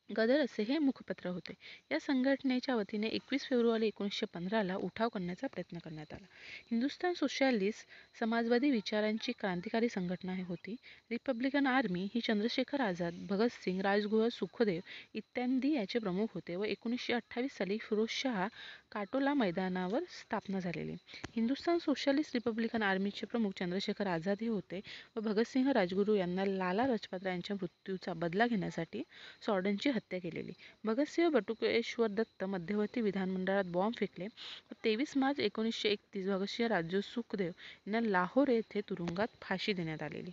गदर असे हे मुखपत्र होते. या संघटनेच्या वतीने 21 फेब्रुवारी 1915ला उठाव करण्याचा प्रयत्न करण्यात आला. हिंदुस्थान सोशलिस्ट समाजवादी विचारांची क्रांतिकारी संघटना होती. रिपब्लिकन आर्मी ही चंद्रशेखर आझाद, भगतसिंग, राजगुरू, सुखदेव इत्यादी याचे प्रमुख होते व 1928 साली फिरोजशाह काटोला मैदानावर स्थापना झालेली. हिंदुस्थान सोशलिस्ट रिपब्लिकन आर्मीचे प्रमुख चंद्रशेखर आझाद हे होते व भगतसिंग, राजगुरू यांना लाला लजपत यांच्या मृत्यूचा बदला घेण्यासाठी सॉर्डनची हत्या केलेली. भगतसिंह बटुकेश्वर दत्त मध्यवर्ती विधानमंडळात बॉम्ब फेकले व 23 मार्च 1931 भगतसिंह, राजगुरू, सुखदेव यांना लाहोर येथे तुरुंगात फाशी देण्यात आलेली.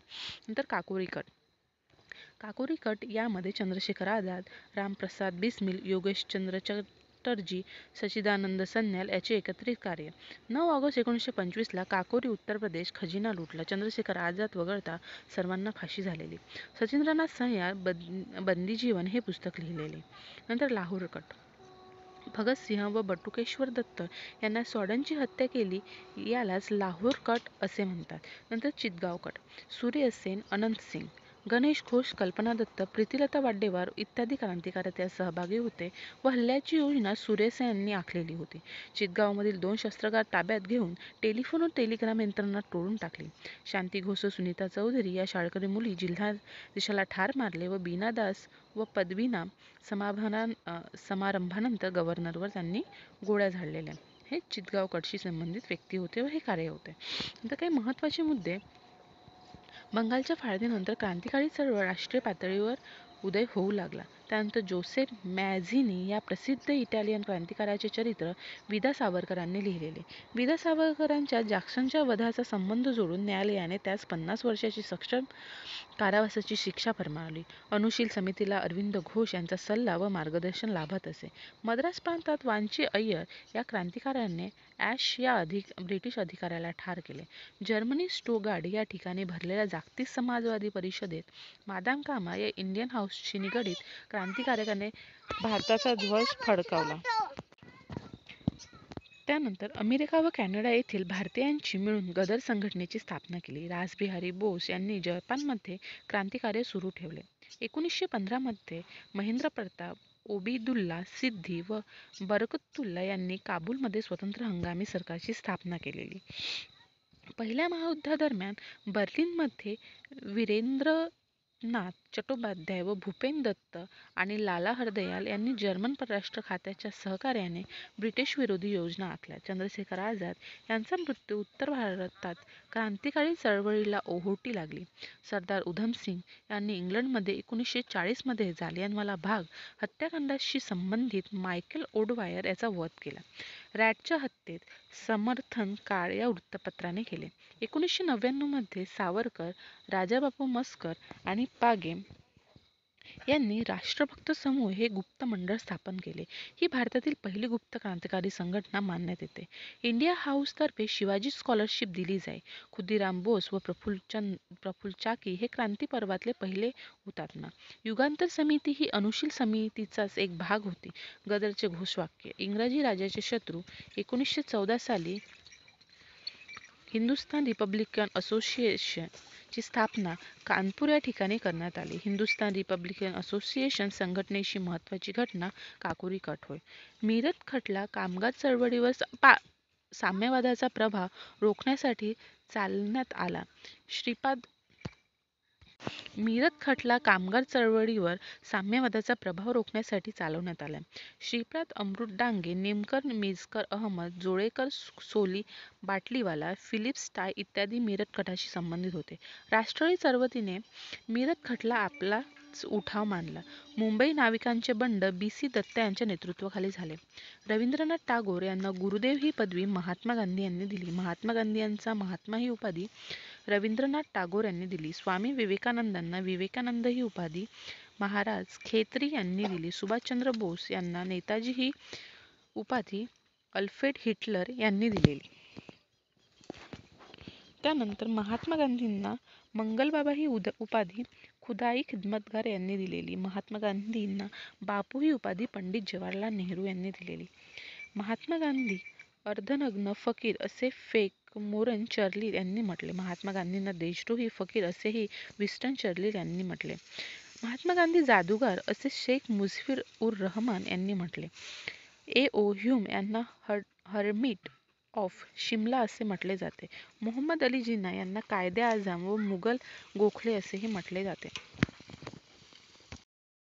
नंतर काकोरी कट. काकोरी कट यामध्ये चंद्रशेखर आझाद, रामप्रसाद बिस्मिल, योगेशचंद्र चटर्जी, सच्चिदानंद सन्याल याचे एकत्रित कार्य. 9 ऑगस्ट 1925ला काकोरी उत्तर प्रदेश खजिना लुटला. चंद्रशेखर आझाद वगळता सर्वांना फाशी झालेली. सचिंद्रनाथ सन्याल बंदीजीवन हे पुस्तक लिहिलेले. नंतर लाहोर कट. भगतसिंह व बटुकेश्वर दत्त यांना सॉर्डनची हत्या केली, यालाच लाहोर कट असे म्हणतात. नंतर चितगाव कट. सूर्य सेन, अनंत सिंग, गणेश घोष, कल्पना दत्त, प्रीतिलता वाड्डेवार इत्यादी क्रांतिकारी त्यात सहभागी होते व हल्ल्याची योजना सूर्यसेन यांनी आखलेली होती. चितगावमधील 2 शस्त्रागार ताब्यात घेऊन टेलिफोन व टेलिग्राम यंत्रणा तोडून टाकली. शांती घोष व सुनीता चौधरी या शाळकरी मुली जिल्हाधीशाला ठार मारले व बीना दास व पदवीना समारंभानंतर गव्हर्नरवर त्यांनी गोळ्या झाडलेल्या. हे चितगाव कटशी संबंधित व्यक्ती होते व हे कार्य होते. नंतर काही महत्त्वाचे मुद्दे. बंगालच्या फाळणीनंतर क्रांतिकारी चळवळ राष्ट्रीय पातळीवर उदय होऊ लागला. त्यानंतर जोसेफ मॅझिनी या प्रसिद्ध इटालियन क्रांतिकारकाचे चरित्र विदा सावरकरांनी लिहिलेले. विदा सावरकरांच्या जॅक्सनच्या वधाचा संबंध जोडून न्यायालयाने त्यास 50 वर्षाची सश्रम कारावासाची शिक्षा फर्मावली. अनुशील समितीला अरविंद घोष यांचा सल्ला व मार्गदर्शन लाभत असे. मद्रास प्रांतात वांची अय्यर या क्रांतिकारकाने ॲश या ब्रिटिश अधिकाऱ्याला ठार केले. जर्मनी स्टुटगार्ट या ठिकाणी भरलेल्या जागतिक समाजवादी परिषदेत मादाम कामा या इंडियन हाऊसशी निगडीत क्रांतिकारकाने भारताचा ध्वज फडकावला. त्यानंतर अमेरिका व कॅनडा येथील भारतीयांची मिळून गदर संघटनेची स्थापना केली. रासबिहारी बोस यांनी जपानमध्ये क्रांतिकार्य सुरू ठेवले. 1915मध्ये महेंद्र प्रताप, ओबिदुल्ला सिद्दी व बरकतुल्ला यांनी काबूलमध्ये स्वतंत्र हंगामी सरकारची स्थापना केलेली. पहिल्या महायुद्धादरम्यान बर्लिनमध्ये वीरेंद्र नाथ चट्टोपाध्याय व भूपेन दत्त आणि लाला हरदयाल यांनी जर्मन परराष्ट्र खात्याच्या सहकार्याने ब्रिटिश विरोधी योजना आखल्या. चंद्रशेखर आझाद यांचा मृत्यू उत्तर भारतात क्रांतिकारी चळवळीला ओहोटी लागली. सरदार उधमसिंग यांनी इंग्लंडमध्ये 1940 मध्ये जालियनवाला बाग हत्याकांडाशी संबंधित मायकेल ओडवायर याचा वध केला. रॅटच्या हत्येत समर्थन काळ या वृत्तपत्राने केले. 1999 मध्ये सावरकर, राजाबापू मस्कर आणि पागे यांनी राष्ट्रभक्त समूह हे गुप्त मंडळ स्थापन केले. ही भारतातील पहिली गुप्त क्रांतिकारी संघटना मानण्यात येते. इंडिया हाऊस तर्फे शिवाजी स्कॉलरशिप दिली जाई. खुदिराम बोस व प्रफुल्ल चाकी हे क्रांती पर्वातले पहिले हुतात्मा. युगांतर समिती ही अनुशील समितीचाच एक भाग होती. गदरचे घोषवाक्य इंग्रजी राजाचे शत्रू 1914 साली हिंदुस्थान रिपब्लिकन असोसिएशन ची स्थापना कानपूर या ठिकाणी करण्यात आली. हिंदुस्थान रिपब्लिकन असोसिएशन संघटनेची महत्त्वाची घटना काकोरी कट होय. मीरत खटला कामगार चळवळीवर साम्यवादाचा प्रभाव रोखण्यासाठी चालण्यात आला. मीरत खटला कामगार चळवळीवर साम्यवादाचा प्रभाव रोखण्यासाठी चालवण्यात आला. श्रीपाद अमृत डांगे, नेमकर मिरजकर अहमद, जोळेकर सोली बाटलीवाला, फिलिप्स टाय इत्यादी मीरत खटाशी संबंधित होते. राष्ट्रवादी चळवळीने मीरत खटला आपलाच उठाव मानला. मुंबई नाविकांचे बंड बी.सी. दत्ता यांच्या नेतृत्वाखाली झाले. रवींद्रनाथ टागोर यांना गुरुदेव ही पदवी महात्मा गांधी यांनी दिली. महात्मा गांधी यांचा महात्मा ही उपाधी रवींद्रनाथ टागोर यांनी दिली. स्वामी विवेकानंदांना विवेकानंद ही उपाधी महाराज खेत्री यांनी दिली. सुभाषचंद्र बोस यांना नेताजी ही उपाधी अल्फ्रेड हिटलर यांनी दिलेली. त्यानंतर महात्मा गांधींना मंगलबाबा ही उपाधी खुदाई खिदमतगार यांनी दिलेली. महात्मा गांधींना बापू ही उपाधी पंडित जवाहरलाल नेहरू यांनी दिलेली. महात्मा गांधी अर्धनग्न फकीर असे फेक मोरन चर्चिल यांनी म्हटले. महात्मा गांधींना देशद्रोही फकीर असेही विन्स्टन चर्चिल यांनी म्हटले. महात्मा गांधी जादूगार असे शेख मुझीबर उर रहमान यांनी म्हटले. ए.ओ. ह्यूम यांना हर्मिट ऑफ शिमला असे म्हटले जाते. मोहम्मद अली जिना यांना कायदे आझम व मुघल गोखले असेही म्हटले जाते.